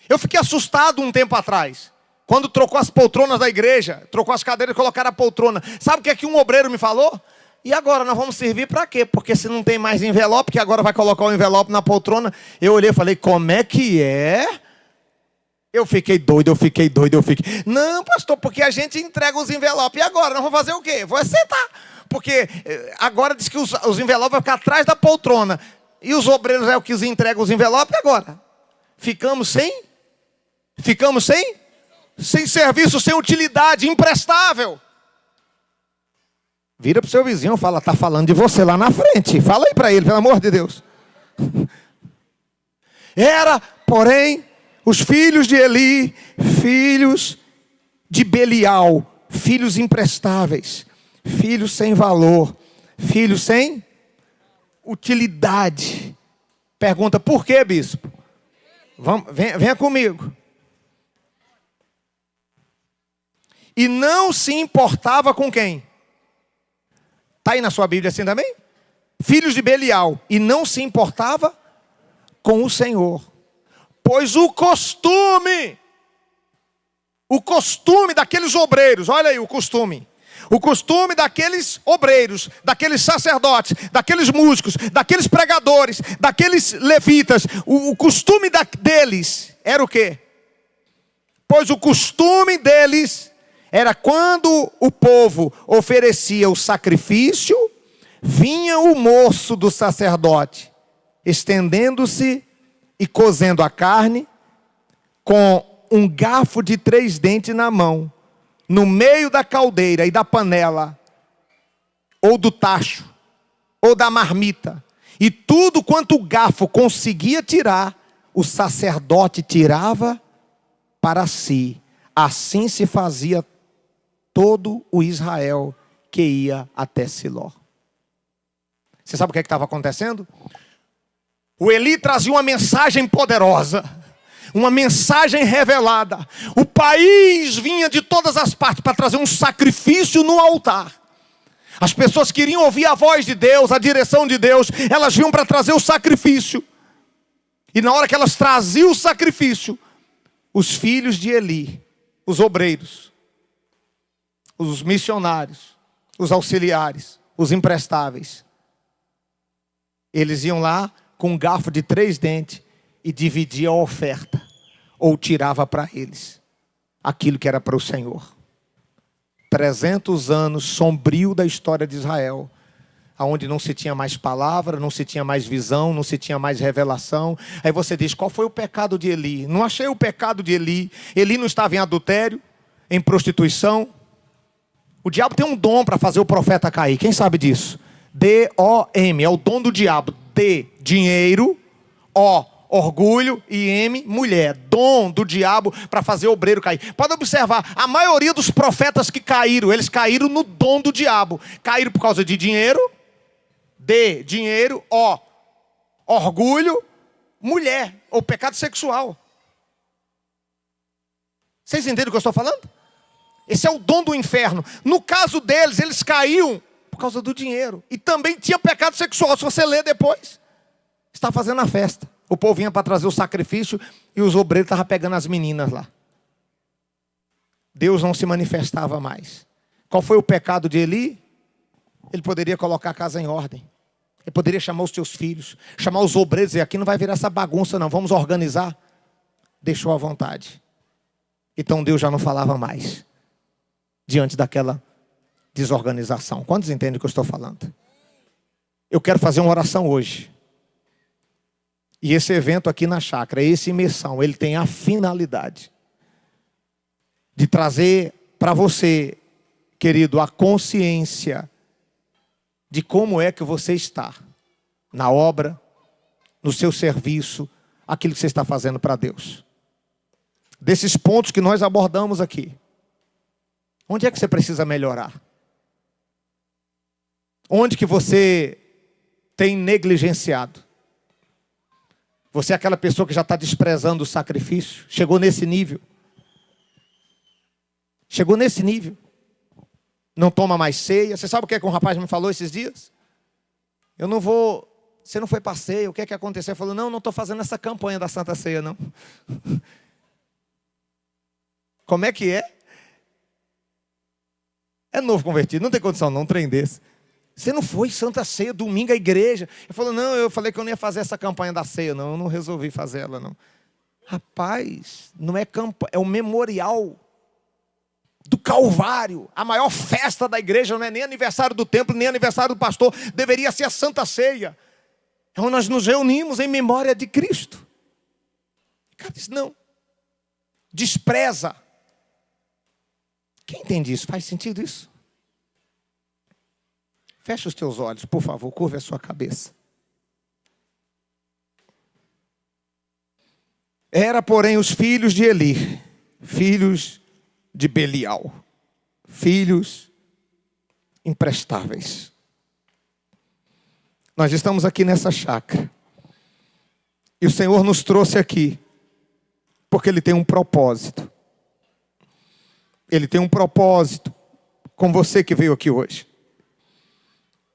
A: Eu fiquei assustado um tempo atrás. Quando trocou as poltronas da igreja, trocou as cadeiras e colocaram a poltrona. Sabe o que é que um obreiro me falou? E agora, nós vamos servir para quê? Porque se não tem mais envelope, que agora vai colocar o envelope na poltrona. Eu olhei e falei, como é que é? Eu fiquei doido. Não, pastor, porque a gente entrega os envelopes. E agora, nós vamos fazer o quê? Vou sentar. Porque agora diz que os envelopes vão ficar atrás da poltrona. E os obreiros é o que entregam os envelopes. E agora? Ficamos sem? Sem serviço, sem utilidade, imprestável. Vira para o seu vizinho e fala, está falando de você lá na frente. Fala aí para ele, pelo amor de Deus. Era, porém, os filhos de Eli, filhos de Belial, filhos imprestáveis, filhos sem valor, filhos sem utilidade. Pergunta, por quê, bispo? Venha comigo. E não se importava com quem? Está aí na sua Bíblia assim também? Filhos de Belial. E não se importava com o Senhor. Pois o costume daqueles obreiros, olha aí o costume daqueles obreiros, daqueles sacerdotes, daqueles músicos, daqueles pregadores, daqueles levitas, o costume deles era o quê? Pois o costume deles era quando o povo oferecia o sacrifício, vinha o moço do sacerdote, estendendo-se e cozendo a carne, com um garfo de 3 dentes na mão, no meio da caldeira e da panela, ou do tacho, ou da marmita. E tudo quanto o garfo conseguia tirar, o sacerdote tirava para si. Assim se fazia todo o Israel que ia até Siló. Você sabe o que estava acontecendo? O Eli trazia uma mensagem poderosa, uma mensagem revelada. O país vinha de todas as partes para trazer um sacrifício no altar. As pessoas queriam ouvir a voz de Deus, a direção de Deus. Elas vinham para trazer o sacrifício. E na hora que elas traziam o sacrifício, os filhos de Eli, os obreiros, os missionários, os auxiliares, os imprestáveis, eles iam lá com um garfo de 3 dentes e dividia a oferta, ou tirava para eles aquilo que era para o Senhor. 300 anos sombrio da história de Israel, onde não se tinha mais palavra, não se tinha mais visão, não se tinha mais revelação. Aí você diz, qual foi o pecado de Eli? Não achei o pecado de Eli. Eli não estava em adultério, em prostituição. O diabo tem um dom para fazer o profeta cair. Quem sabe disso? D-O-M, é o dom do diabo. D, dinheiro. O, orgulho. E M, mulher. Dom do diabo para fazer o obreiro cair. Pode observar, a maioria dos profetas que caíram, eles caíram no dom do diabo. Caíram por causa de dinheiro. D, dinheiro. O, orgulho. Mulher, ou pecado sexual. Vocês entendem o que eu estou falando? Esse é o dom do inferno. No caso deles, eles caíam por causa do dinheiro. E também tinha pecado sexual. Se você ler depois, está fazendo a festa. O povo vinha para trazer o sacrifício e os obreiros estavam pegando as meninas lá. Deus não se manifestava mais. Qual foi o pecado de Eli? Ele poderia colocar a casa em ordem. Ele poderia chamar os seus filhos, chamar os obreiros e dizer, aqui não vai virar essa bagunça não, vamos organizar. Deixou à vontade. Então Deus já não falava mais diante daquela desorganização. Quantos entendem o que eu estou falando? Eu quero fazer uma oração hoje. E esse evento aqui na chácara, essa imersão, ele tem a finalidade de trazer para você, querido, a consciência de como é que você está na obra, no seu serviço, aquilo que você está fazendo para Deus. Desses pontos que nós abordamos aqui, onde é que você precisa melhorar? Onde que você tem negligenciado? Você é aquela pessoa que já está desprezando o sacrifício? Chegou nesse nível? Chegou nesse nível? Não toma mais ceia? Você sabe o que é que um rapaz me falou esses dias? Eu não vou... Você não foi para ceia? O que é que aconteceu? Ele falou, não estou fazendo essa campanha da Santa Ceia, não. Como é que é? É novo convertido, não tem condição não, um trem desse. Você não foi Santa Ceia, domingo à igreja? Ele falou, não, eu falei que eu não ia fazer essa campanha da ceia, não. Eu não resolvi fazer ela, não. Rapaz, não é campanha, é o memorial do Calvário. A maior festa da igreja não é nem aniversário do templo, nem aniversário do pastor. Deveria ser a Santa Ceia. É onde nós nos reunimos em memória de Cristo. O cara disse, não. Despreza. Quem entende isso? Faz sentido isso? Feche os teus olhos, por favor, curve a sua cabeça. Era, porém, os filhos de Eli, filhos de Belial, filhos imprestáveis. Nós estamos aqui nessa chácara. E o Senhor nos trouxe aqui, porque Ele tem um propósito. Ele tem um propósito com você que veio aqui hoje.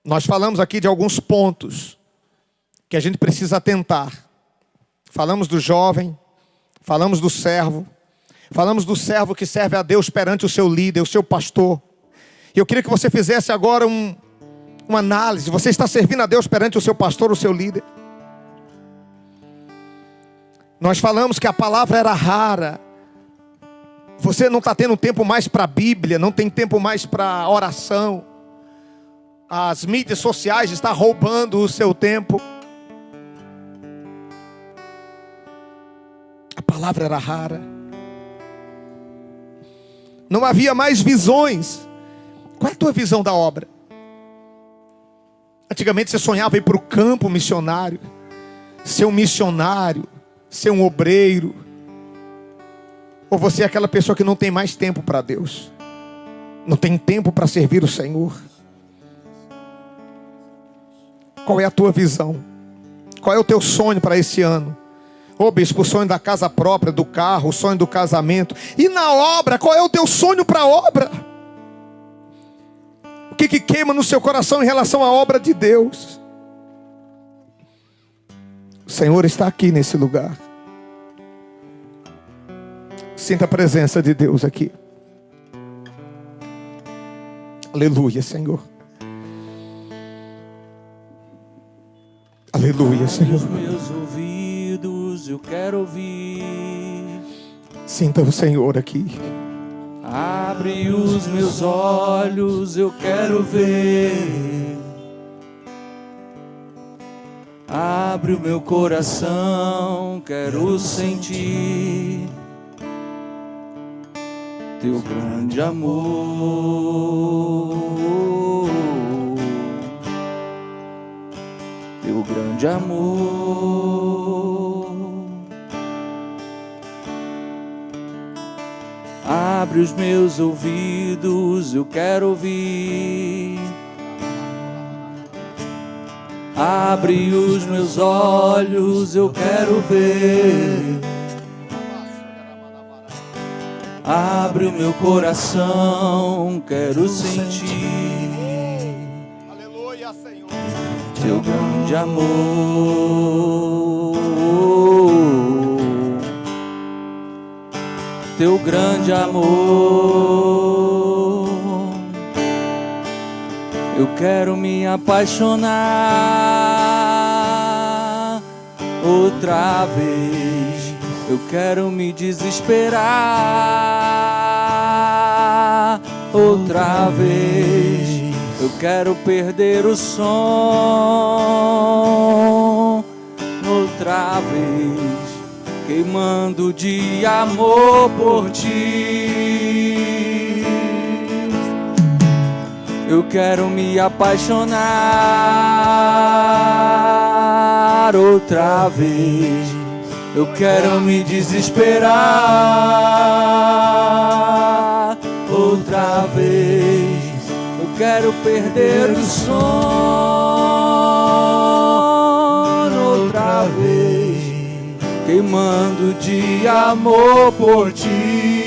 A: Nós falamos aqui de alguns pontos que a gente precisa atentar. Falamos do jovem, falamos do servo que serve a Deus perante o seu líder, o seu pastor. E eu queria que você fizesse agora uma análise. Você está servindo a Deus perante o seu pastor, o seu líder? Nós falamos que a palavra era rara. Você não está tendo tempo mais para a Bíblia, não tem tempo mais para oração. As mídias sociais estão roubando o seu tempo. A palavra era rara. Não havia mais visões. Qual é a tua visão da obra? Antigamente você sonhava ir para o campo missionário, ser um missionário, ser um obreiro. Ou você é aquela pessoa que não tem mais tempo para Deus, não tem tempo para servir o Senhor? Qual é a tua visão? Qual é o teu sonho para esse ano? Ô bispo, o sonho da casa própria, do carro, o sonho do casamento. E na obra, qual é o teu sonho para a obra? O que queima no seu coração em relação à obra de Deus? O Senhor está aqui nesse lugar. Sinta a presença de Deus aqui. Aleluia, Senhor. Aleluia, Senhor.
B: Os meus ouvidos eu quero ouvir.
A: Sinta o Senhor aqui.
B: Abre os meus olhos, eu quero ver. Abre o meu coração, quero sentir Teu grande amor. Teu grande amor. Abre os meus ouvidos, eu quero ouvir. Abre os meus olhos, eu quero ver. Abre o meu coração, quero sentir.
A: Aleluia, Senhor.
B: Teu grande amor. Teu grande amor. Eu quero me apaixonar outra vez. Eu quero me desesperar outra vez. Eu quero perder o som outra outra vez, queimando de amor por ti. Eu quero me apaixonar outra vez, eu quero me desesperar outra vez, eu quero perder o sono outra vez, queimando de amor por ti.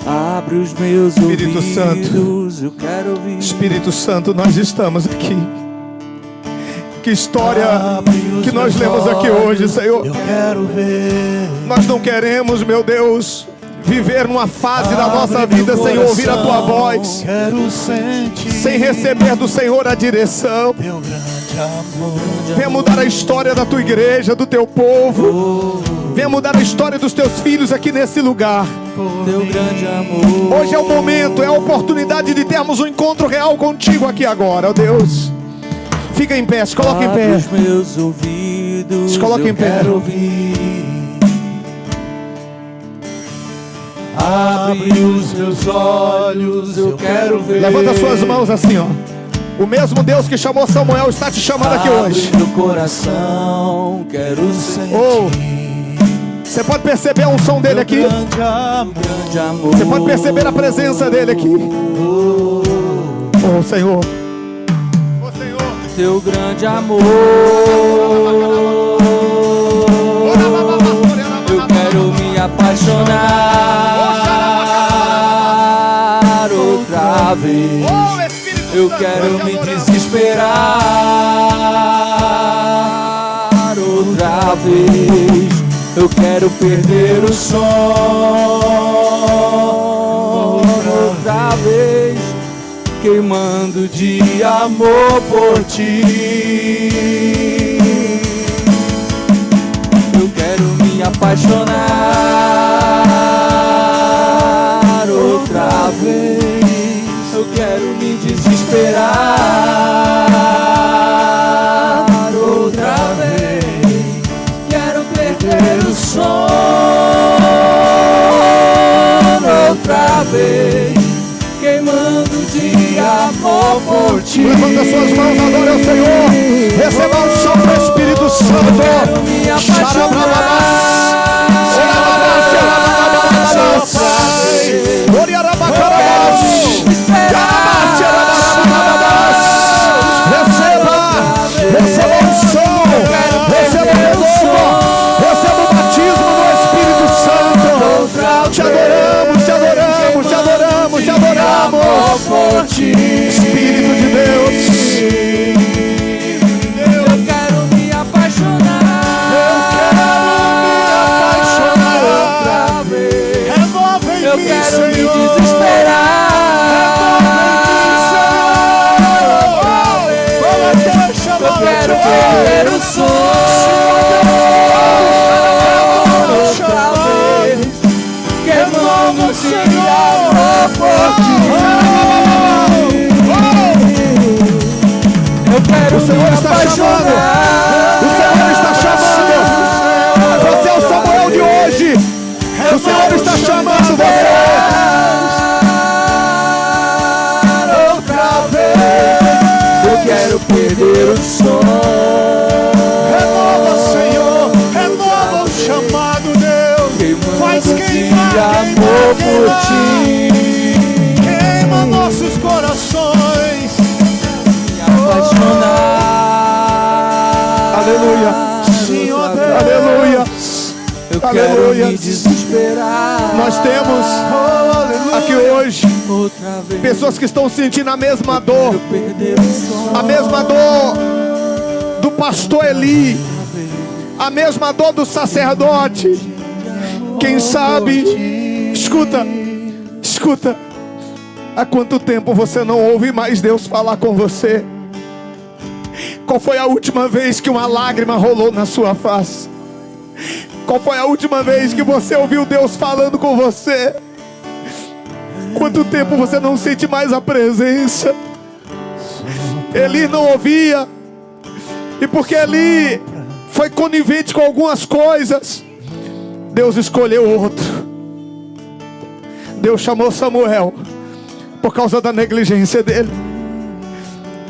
B: Abre os meus
C: Espírito
B: ouvidos,
C: Santo.
B: eu quero ouvir.
C: Espírito Santo, nós estamos aqui. Que história que nós lemos aqui hoje, Senhor.
D: Eu quero ver.
C: Nós não queremos, meu Deus, viver numa fase da nossa vida sem ouvir a Tua voz,
D: Quero sentir
C: sem receber do Senhor a direção.
D: Teu grande amor.
C: Venha mudar a história da Tua igreja, do Teu povo. Venha mudar a história dos Teus filhos aqui nesse lugar.
B: Teu grande amor.
C: Hoje é o momento, é a oportunidade de termos um encontro real contigo aqui agora, ó Deus. Fica em pé, se coloca em
B: Abre
C: pé.
B: os meus ouvidos,
C: Se coloca
B: eu
C: em pé.
B: quero ouvir.
D: Abre os meus olhos, eu quero ver.
C: Levanta suas mãos assim, ó. O mesmo Deus que chamou Samuel está te chamando aqui hoje.
B: Abre meu coração, quero sentir.
C: Oh, você pode perceber a unção dele aqui?
D: Grande amor.
B: Grande amor.
C: Você pode perceber a presença dele aqui? Oh, Senhor. Oh, Senhor.
B: Teu grande amor. Eu quero me apaixonar outra vez.
C: Oh, Espírito
B: Eu
C: Santo,
B: quero
C: nós te
B: me
C: adoramos.
B: desesperar outra vez. Eu quero perder o sono outra vez, queimando de amor por ti. Eu quero me apaixonar outra vez. Eu quero me desesperar outra vez. Quero perder o sono outra vez, queimando de amor por ti.
C: Levanta suas mãos, adore ao Senhor. Receba o som do Espírito Santo.
B: Quero me
C: Receba o som, receba o renovo, receba o batismo do Espírito Santo. Te adoramos, te adoramos, te adoramos, te adoramos. Espírito de Deus.
B: Eu quero me apaixonar. Outra vez. Eu quero me desesperar. Eu quero perder o sono outra vez, queimando de amor por ti. Eu quero
C: O Senhor
B: me
C: está chamando.
B: apaixonar.
C: O Senhor está chamando. Você é o Samuel de hoje. O Senhor está chamando você.
B: Outra vez, eu quero perder o sono.
D: Renova, Senhor, renova o chamado, Deus. Faz
B: Queimando de
D: queimar,
B: amor por
D: queimar,
B: ti.
D: Queima nossos corações.
B: Me apaixonar.
C: Aleluia.
D: Senhor
B: Outra
D: Deus.
B: vez.
C: Aleluia.
B: Eu
C: Aleluia.
B: quero me desesperar.
C: Nós temos aqui hoje
B: Outra vez.
C: pessoas que estão sentindo a mesma dor.
B: Eu perder o sono.
C: A mesma dor do pastor Eli. A mesma dor do sacerdote. Quem sabe, escuta, escuta. Há quanto tempo você não ouve mais Deus falar com você? Qual foi a última vez que uma lágrima rolou na sua face? Qual foi a última vez que você ouviu Deus falando com você? Quanto tempo você não sente mais a presença? Eli não ouvia. E porque Eli foi conivente com algumas coisas, Deus escolheu outro. Deus chamou Samuel por causa da negligência dele.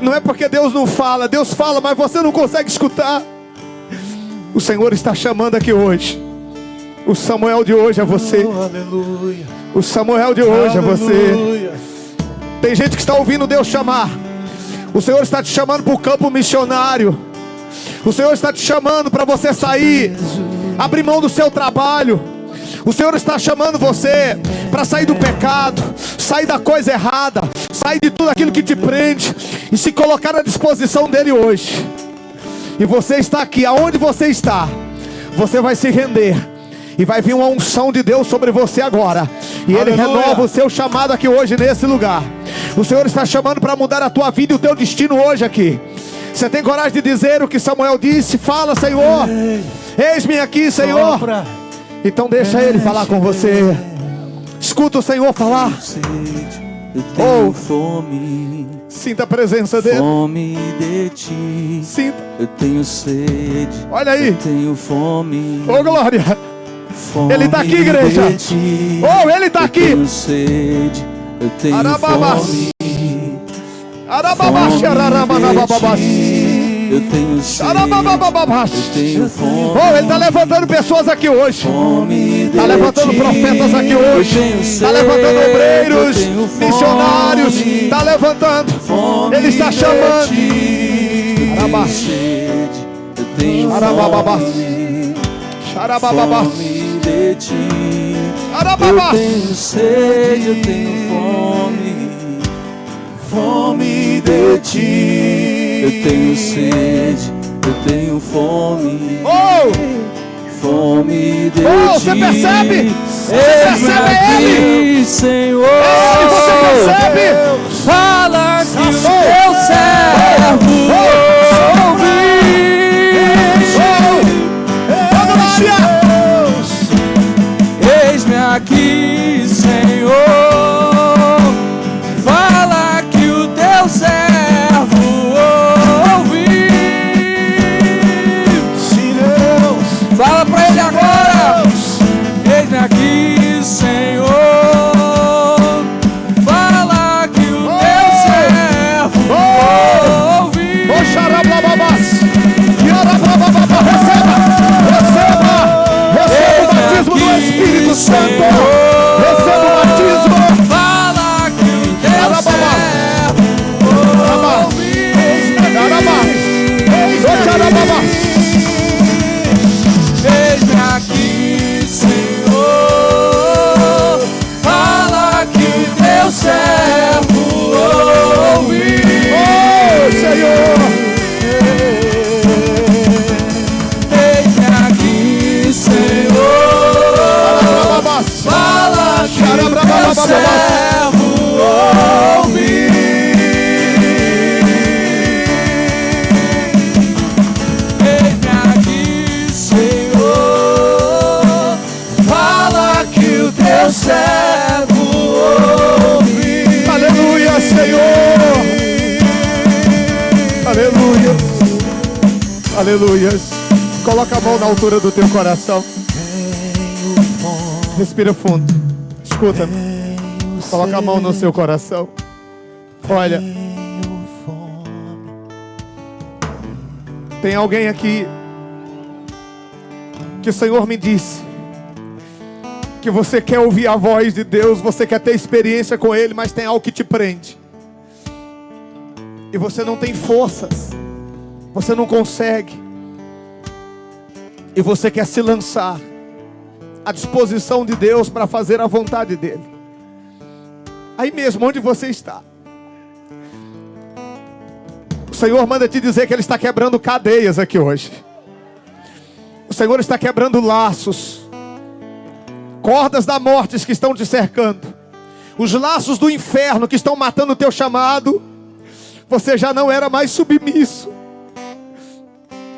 C: Não é porque Deus não fala, Deus fala, mas você não consegue escutar. O Senhor está chamando aqui hoje. O Samuel de hoje é você.
D: Aleluia.
C: O Samuel de hoje é você.
D: Aleluia.
C: Tem gente que está ouvindo Deus chamar. O Senhor está te chamando para o campo missionário. O Senhor está te chamando para você sair, abrir mão do seu trabalho. O Senhor está chamando você para sair do pecado, sair da coisa errada, sair de tudo aquilo que te prende e se colocar à disposição dele hoje. E você está aqui, aonde você está, você vai se render e vai vir uma unção de Deus sobre você agora. E Ele renova o seu chamado aqui hoje nesse lugar. O Senhor está chamando para mudar a tua vida e o teu destino hoje aqui. Você tem coragem de dizer o que Samuel disse? Fala, Senhor, eis-me aqui, Senhor. Então deixa Ele falar com você. Escuta o Senhor falar.
B: Eu tenho fome,
C: Sinta a presença dele.
B: fome de ti.
C: Sinta.
B: Eu tenho sede.
C: Olha aí.
B: Eu tenho fome.
C: Ô, glória.
B: Fome
C: Ele está aqui, igreja.
B: de ti.
C: Oh, Ele está aqui.
B: Eu tenho sede. Eu tenho
C: Arababás.
B: fome.
C: Arababaxi, araramanabababás.
B: Eu tenho sede.
C: Arababababás.
B: Eu tenho fome.
C: Oh, Ele está levantando pessoas aqui hoje.
B: Fome
C: Está
B: de
C: levantando
B: ti.
C: profetas aqui
B: Eu
C: hoje.
B: tenho
C: Está
B: sede,
C: levantando obreiros,
B: eu tenho fome.
C: missionários. Está levantando.
B: Fome
C: Ele está
B: de
C: chamando.
B: ti.
C: Arabá.
B: Sede. Eu tenho
C: Arabababás.
B: fome.
C: Arabababás.
B: Fome de ti. Eu
C: Arababás.
B: tenho sede, eu tenho fome. Fome de ti. Eu tenho sede, eu tenho fome.
C: Oh,
B: Fome de
C: oh,
B: ti.
C: você percebe? Você
B: Eis-me
C: percebe Ele?
B: aqui, Senhor.
C: Ele, você percebe?
B: Fala que o teu servo ouve. Eis-me aqui, Senhor. Fala que o teu servo ouve. Fala pra ele agora. Eis-me aqui, Senhor. Fala que o teu servo ouve.
C: Oh, xarablababás. Yarabababá. Receba o batismo do Espírito Santo. Receba o batismo.
B: Fala que o teu servo ouve. Eis-me aqui, Senhor. Fala que o teu servo ouve.
C: Oh, Senhor.
B: Eis-me aqui, Senhor. Fala que o teu servo ouve. Eis-me aqui, Senhor. Fala que o teu servo ouve.
C: Aleluia, Senhor. Aleluia. Aleluia. Coloca a mão na altura do teu coração. Respira fundo. Escuta. Coloca a mão no seu coração. Olha. Tem alguém aqui que o Senhor me disse que você quer ouvir a voz de Deus, você quer ter experiência com Ele, mas tem algo que te prende. E você não tem forças. Você não consegue. E você quer se lançar à disposição de Deus para fazer a vontade dEle. Aí mesmo, onde você está. O Senhor manda te dizer que Ele está quebrando cadeias aqui hoje. O Senhor está quebrando laços. Cordas da morte que estão te cercando. Os laços do inferno que estão matando o teu chamado. Você já não era mais submisso.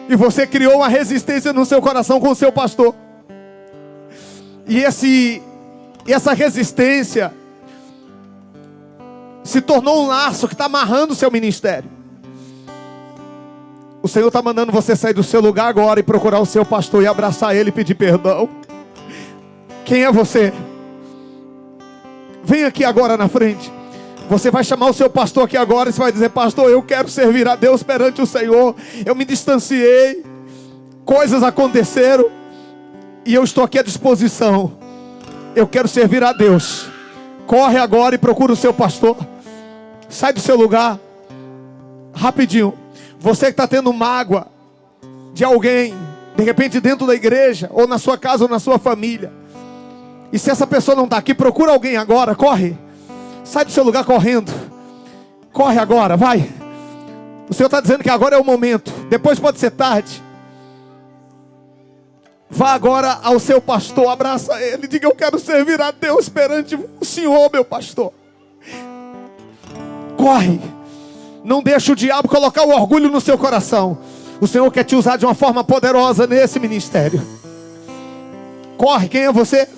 C: E você criou uma resistência no seu coração com o seu pastor. E essa resistência se tornou um laço que está amarrando o seu ministério. O Senhor está mandando você sair do seu lugar agora e procurar o seu pastor e abraçar ele e pedir perdão. Quem é você? Vem aqui agora na frente. Você vai chamar o seu pastor aqui agora e você vai dizer: pastor, eu quero servir a Deus perante o Senhor. Eu me distanciei, coisas aconteceram e eu estou aqui à disposição. Eu quero servir a Deus. Corre agora e procura o seu pastor. Sai do seu lugar, rapidinho. Você que está tendo mágoa de alguém, de repente dentro da igreja, ou na sua casa, ou na sua família. E se essa pessoa não está aqui, procura alguém agora, corre. Sai do seu lugar correndo. Corre agora, vai. O Senhor está dizendo que agora é o momento. Depois pode ser tarde. Vá agora ao seu pastor, abraça ele, diga: eu quero servir a Deus perante o Senhor, meu pastor. Corre. Não deixe o diabo colocar o orgulho no seu coração. O Senhor quer te usar de uma forma poderosa nesse ministério. Corre. Quem é você?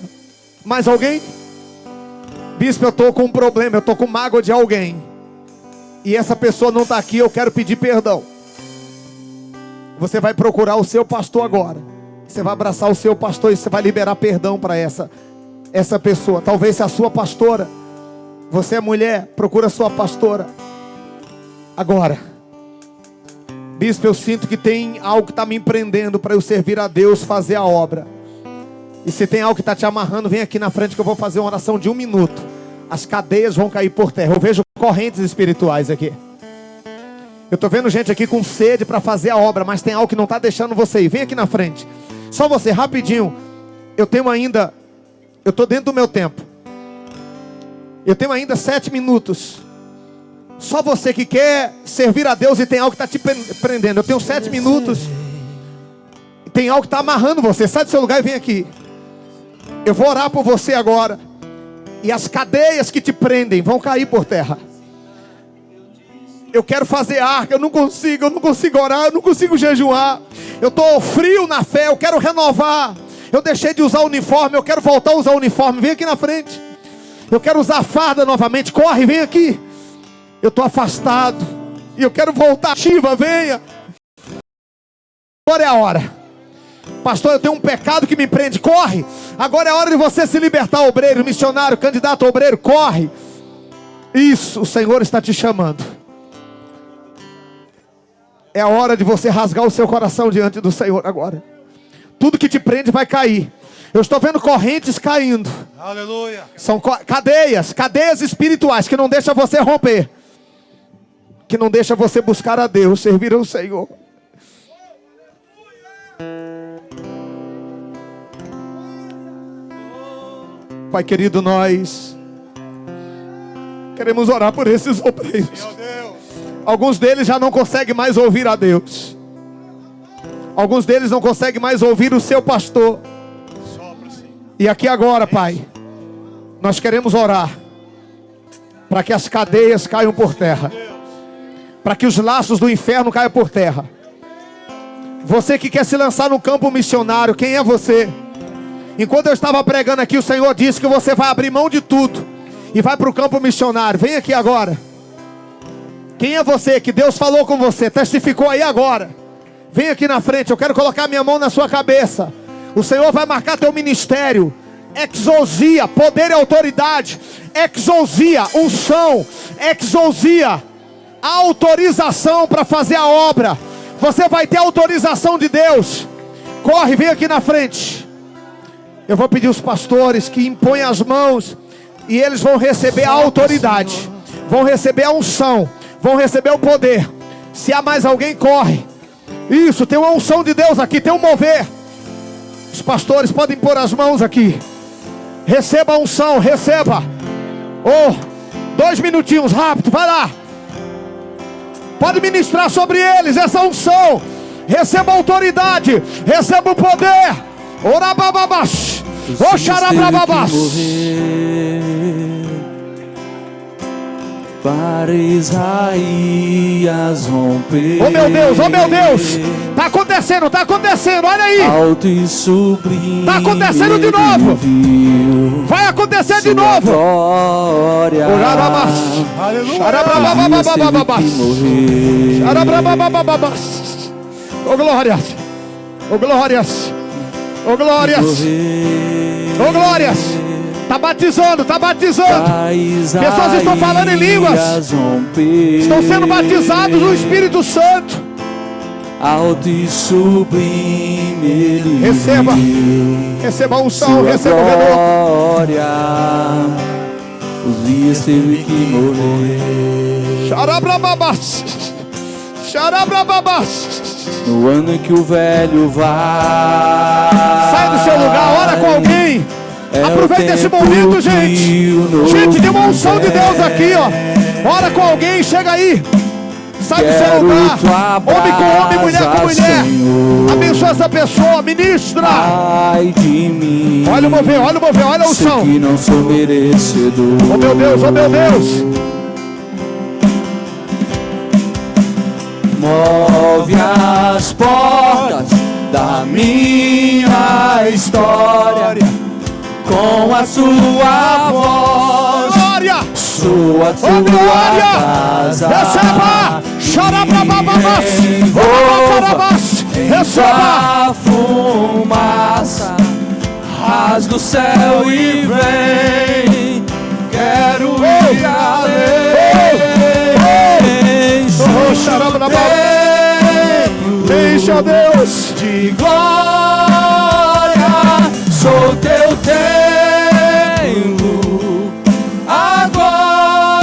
C: Mais alguém? Bispo, eu estou com um problema, eu estou com mágoa de alguém. E essa pessoa não está aqui, eu quero pedir perdão. Você vai procurar o seu pastor agora. Você vai abraçar o seu pastor e você vai liberar perdão para essa pessoa. Talvez seja a sua pastora. Você é mulher, procura a sua pastora. Agora. Bispo, eu sinto que tem algo que está me empreendendo para eu servir a Deus, fazer a obra. E se tem algo que está te amarrando, vem aqui na frente que eu vou fazer uma oração de 1 minuto. As cadeias vão cair por terra. Eu vejo correntes espirituais aqui. Eu estou vendo gente aqui com sede para fazer a obra, mas tem algo que não está deixando você ir. Vem aqui na frente. Só você, rapidinho. Eu estou dentro do meu tempo. Eu tenho ainda 7 minutos. Só você que quer servir a Deus e tem algo que está te prendendo. Eu tenho 7 minutos. Tem algo que está amarrando você. Sai do seu lugar e vem aqui. Eu vou orar por você agora. E as cadeias que te prendem vão cair por terra. Eu quero fazer arca, eu não consigo orar, eu não consigo jejuar. Eu estou frio na fé, eu quero renovar. Eu deixei de usar uniforme, eu quero voltar a usar uniforme. Vem aqui na frente. Eu quero usar farda novamente. Corre, vem aqui. Eu estou afastado e eu quero voltar ativa, venha. Agora é a hora. Pastor, eu tenho um pecado que me prende. Corre. Agora é a hora de você se libertar, obreiro, missionário, candidato a obreiro. Corre. Isso, o Senhor está te chamando. É a hora de você rasgar o seu coração diante do Senhor agora. Tudo que te prende vai cair. Eu estou vendo correntes caindo.
D: Aleluia.
C: São cadeias espirituais que não deixam você romper. Que não deixam você buscar a Deus, servir ao Senhor. Pai querido, nós queremos orar por esses obreiros. Alguns deles já não conseguem mais ouvir a Deus. Alguns deles não conseguem mais ouvir o seu pastor. E aqui agora, Pai, nós queremos orar para que as cadeias caiam por terra, para que os laços do inferno caiam por terra. Você que quer se lançar no campo missionário, quem é você? Enquanto eu estava pregando aqui, o Senhor disse que você vai abrir mão de tudo e vai para o campo missionário. Vem aqui agora. Quem é você que Deus falou com você? Testificou aí agora. Vem aqui na frente, eu quero colocar minha mão na sua cabeça. O Senhor vai marcar teu ministério. Exousia, poder e autoridade. Exousia, unção. Exousia, autorização para fazer a obra. Você vai ter autorização de Deus. Corre, vem aqui na frente. Eu vou pedir os pastores que impõem as mãos e eles vão receber a autoridade, vão receber a unção, vão receber o poder. Se há mais alguém, corre. Isso, tem uma unção de Deus aqui, tem um mover. Os pastores podem pôr as mãos aqui. Receba a unção, receba. 2 minutinhos, rápido, vai lá. Pode ministrar sobre eles essa unção. Receba a autoridade, receba o poder. Orabababás, oxarabababás.
B: Para Isaías romper.
C: Oh meu Deus, tá acontecendo, olha aí.
B: Alto e sublime.
C: Tá acontecendo de novo. Vai acontecer de novo.
B: Glória.
C: Aleluia. Oh glórias, oh glórias, oh glórias, oh glórias. Está batizando, está batizando. Pessoas estão falando em línguas, estão sendo batizados no Espírito Santo.
B: Alto e sublime Ele
C: Receba, receba a unção, receba o renovo.
B: Os dias teve que morrer.
C: Xarabrababás, xarabrababás.
B: No ano em que o velho vai,
C: Sai do seu lugar, ora com alguém. Aproveita esse momento, gente. Gente, tem uma unção de Deus aqui, ó. Ora com alguém, chega aí. Sai do seu lugar. Homem com homem, mulher com mulher. Abençoa essa pessoa, ministra.
B: Ai de mim.
C: Olha o mover, olha o mover, olha a unção.
B: Sei que não sou merecedor.
C: Oh meu Deus, oh meu Deus.
B: Move as portas da minha história com a sua voz.
C: Glória.
B: Sua
C: Oh glória.
B: casa.
C: Receba. Xarabrababás. Xarabrababás. Receba.
B: A fumaça rasga o céu e vem. Quero ir além.
C: Oh, xarabrababás. Deixa Deus.
B: De glória, sou teu templo.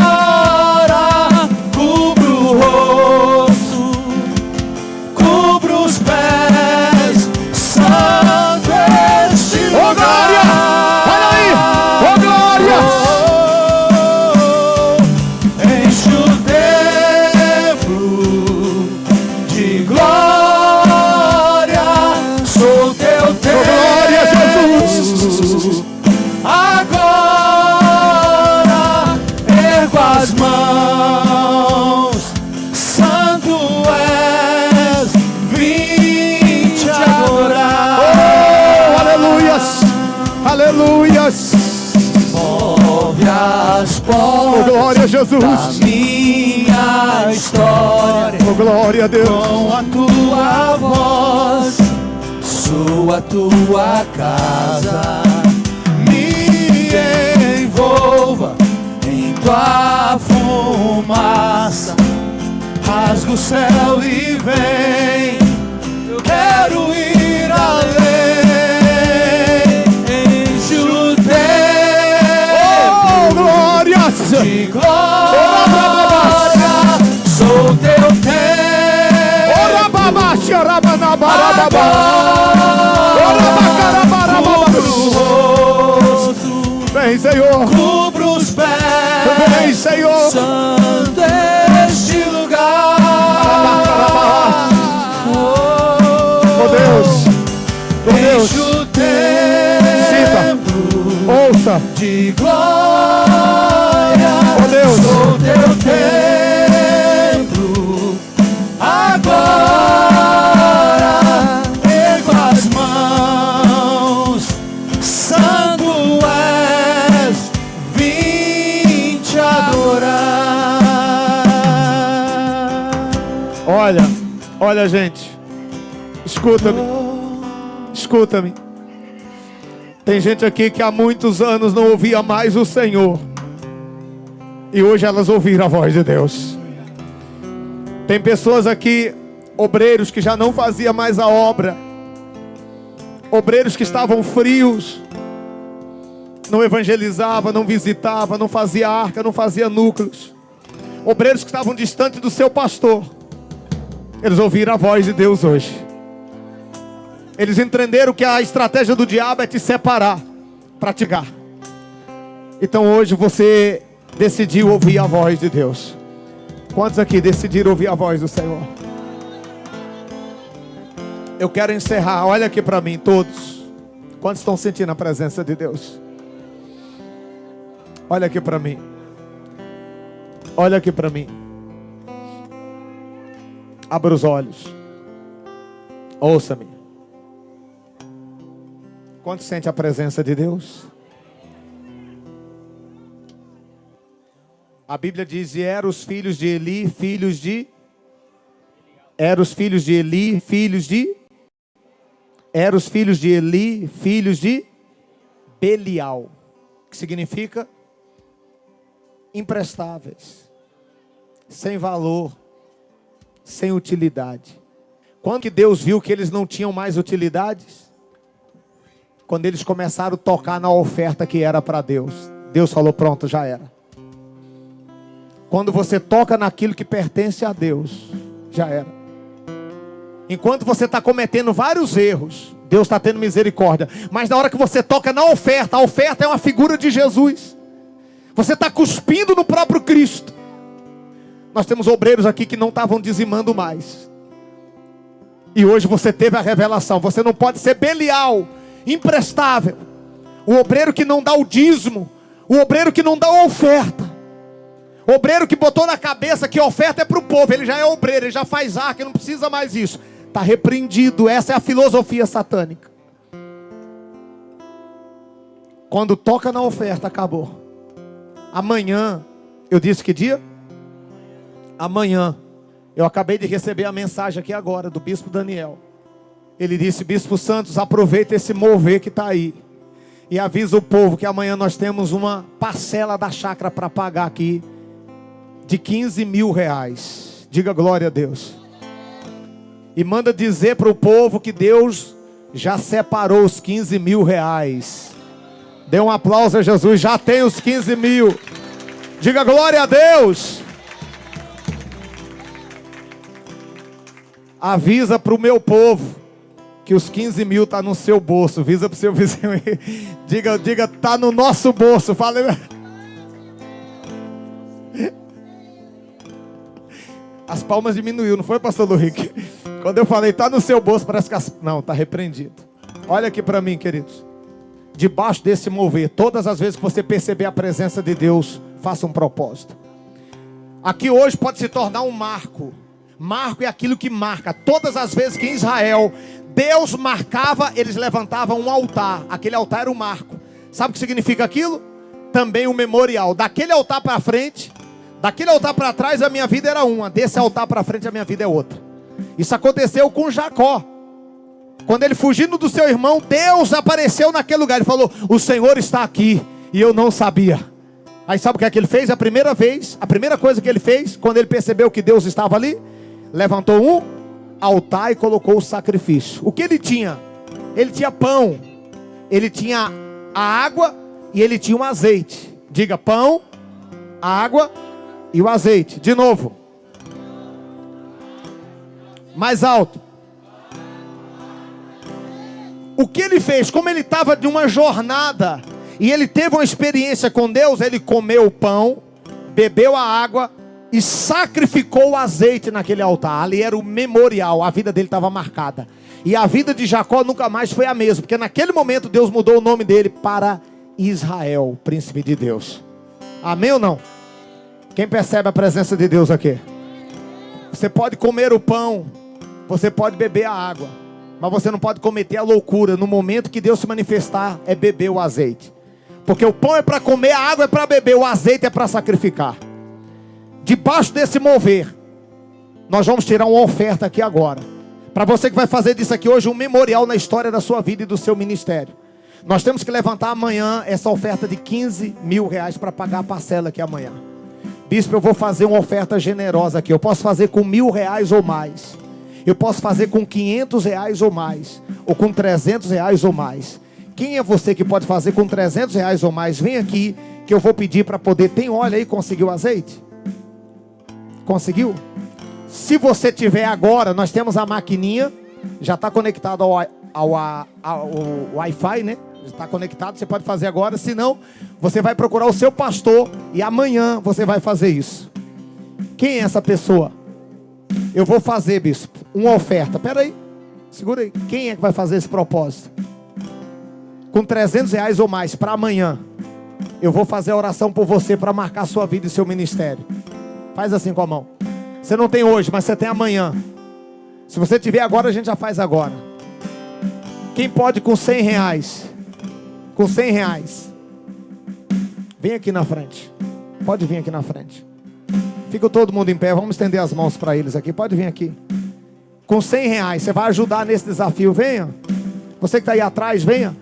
B: Agora cubro o rosto, cubro os pés, santo este
C: Oh glória. Olha aí. Oh glória.
B: enche o templo de glória. Sou teu templo.
C: Glória a Jesus.
B: Agora ergo as mãos, santo és, vim te adorar.
C: Oh, aleluias. Aleluias.
B: Move as
C: Oh,
B: portas
C: glória a
B: da
C: Jesus.
B: minha história
C: Oh, glória a Deus.
B: com a tua voz, sua tua casa. Me envolva em tua fumaça, rasga o céu e vem. Eu quero ir além. Enche o
C: Oh,
B: templo
C: glórias.
B: de glória. Sou teu templo.
C: Ora babá, xarabanabarababá. Ora bacarabarababá. Vem, Senhor.
B: Cubro os
C: Vem,
B: pés,
C: Senhor.
B: santo este lugar.
C: Oh, Deus. Oh, Deus.
B: Enche o templo
C: Ouça.
B: de glória.
C: Oh, Deus.
B: Sou teu templo. Agora ergo as mãos, santo és, vim te adorar.
C: Olha, gente. Escuta-me. Escuta-me. Tem gente aqui que há muitos anos não ouvia mais o Senhor. E hoje elas ouviram a voz de Deus. Tem pessoas aqui, obreiros que já não faziam mais a obra. Obreiros que estavam frios. Não evangelizava, não visitava, não fazia arca, não fazia núcleos. Obreiros que estavam distantes do seu pastor. Eles ouviram a voz de Deus hoje. Eles entenderam que a estratégia do diabo é te separar, praticar. Então hoje você decidiu ouvir a voz de Deus. Quantos aqui decidiram ouvir a voz do Senhor? Eu quero encerrar, olha aqui para mim todos. Quantos estão sentindo a presença de Deus? Olha aqui para mim. Olha aqui para mim. Abra os olhos. Ouça-me. Quantos sente a presença de Deus? A Bíblia diz: e eram os filhos de Eli, filhos de Eram os filhos de Eli, filhos de... Eram os filhos de Eli, filhos de Belial. Que significa imprestáveis, sem valor, sem utilidade. Quando que Deus viu que eles não tinham mais utilidades? Quando eles começaram a tocar na oferta que era para Deus. Deus falou, pronto, já era. Quando você toca naquilo que pertence a Deus, já era. Enquanto você está cometendo vários erros, Deus está tendo misericórdia. Mas na hora que você toca na oferta, a oferta é uma figura de Jesus. Você está cuspindo no próprio Cristo. Nós temos obreiros aqui que não estavam dizimando mais. E hoje você teve a revelação. Você não pode ser Belial, imprestável. O obreiro que não dá o dízimo. O obreiro que não dá a oferta. O obreiro que botou na cabeça que a oferta é para o povo. Ele já é obreiro, ele já faz arca, ele não precisa mais disso. Está repreendido. Essa é a filosofia satânica. Quando toca na oferta, acabou. Amanhã, eu disse que dia? Amanhã. Eu acabei de receber a mensagem aqui agora do bispo Daniel. Ele disse, bispo Santos, aproveita esse mover que está aí. E avisa o povo que amanhã nós temos uma parcela da chácara para pagar aqui. De 15 mil reais. Diga glória a Deus. E manda dizer para o povo que Deus já separou os 15 mil reais. Dê um aplauso a Jesus, já tem os 15 mil. Diga glória a Deus. Avisa para o meu povo que os 15 mil está no seu bolso. Avisa para o seu vizinho aí. Diga, está no nosso bolso. Fala. As palmas diminuiu, não foi, pastor Luiz? Quando eu falei, está no seu bolso, parece que não, está repreendido. Olha aqui para mim, queridos. Debaixo desse mover, todas as vezes que você perceber a presença de Deus, faça um propósito. Aqui hoje pode se tornar um marco. Marco é aquilo que marca. Todas as vezes que em Israel, Deus marcava, eles levantavam um altar. Aquele altar era um marco. Sabe o que significa aquilo? Também um memorial. Daquele altar para frente... Daquele altar para trás a minha vida era uma. Desse altar para frente a minha vida é outra. Isso aconteceu com Jacó. Quando ele fugindo do seu irmão, Deus apareceu naquele lugar. Ele falou, o Senhor está aqui. E eu não sabia. Aí sabe o que é que ele fez? A primeira coisa que ele fez, quando ele percebeu que Deus estava ali, levantou um altar e colocou o sacrifício. O que ele tinha? Ele tinha pão. Ele tinha a água e ele tinha um azeite. Diga, pão, água e o azeite. De novo. Mais alto. O que ele fez? Como ele estava de uma jornada e ele teve uma experiência com Deus, ele comeu o pão, bebeu a água e sacrificou o azeite naquele altar. Ali era o memorial. A vida dele estava marcada. E a vida de Jacó nunca mais foi a mesma, porque naquele momento Deus mudou o nome dele para Israel, príncipe de Deus. Amém ou não? Quem percebe a presença de Deus aqui? Você pode comer o pão, você pode beber a água, mas você não pode cometer a loucura. No momento que Deus se manifestar, é beber o azeite. Porque o pão é para comer, a água é para beber, o azeite é para sacrificar. Debaixo desse mover, nós vamos tirar uma oferta aqui agora. Para você que vai fazer disso aqui hoje um memorial na história da sua vida e do seu ministério. Nós temos que levantar amanhã essa oferta de 15 mil reais para pagar a parcela aqui amanhã. Bispo, eu vou fazer uma oferta generosa aqui. Eu posso fazer com 1.000 reais ou mais. Eu posso fazer com 500 reais ou mais. Ou com 300 reais ou mais. Quem é você que pode fazer com 300 reais ou mais? Vem aqui que eu vou pedir para poder... Tem óleo aí? Conseguiu azeite? Conseguiu? Se você tiver agora, nós temos a maquininha. Já está conectado ao Wi-Fi, né? Está conectado, você pode fazer agora. Se não, você vai procurar o seu pastor e amanhã você vai fazer isso. Quem é essa pessoa? Eu vou fazer, bispo, uma oferta. Espera aí, segura aí. Quem é que vai fazer esse propósito? Com 300 reais ou mais para amanhã, eu vou fazer a oração por você para marcar a sua vida e seu ministério. Faz assim com a mão. Você não tem hoje, mas você tem amanhã. Se você tiver agora, a gente já faz agora. Quem pode com 100 reais? Com 100 reais. Vem aqui na frente. Pode vir aqui na frente. Fica todo mundo em pé. Vamos estender as mãos para eles aqui. Pode vir aqui. com R$100. Você vai ajudar nesse desafio, venha. Você que está aí atrás, venha.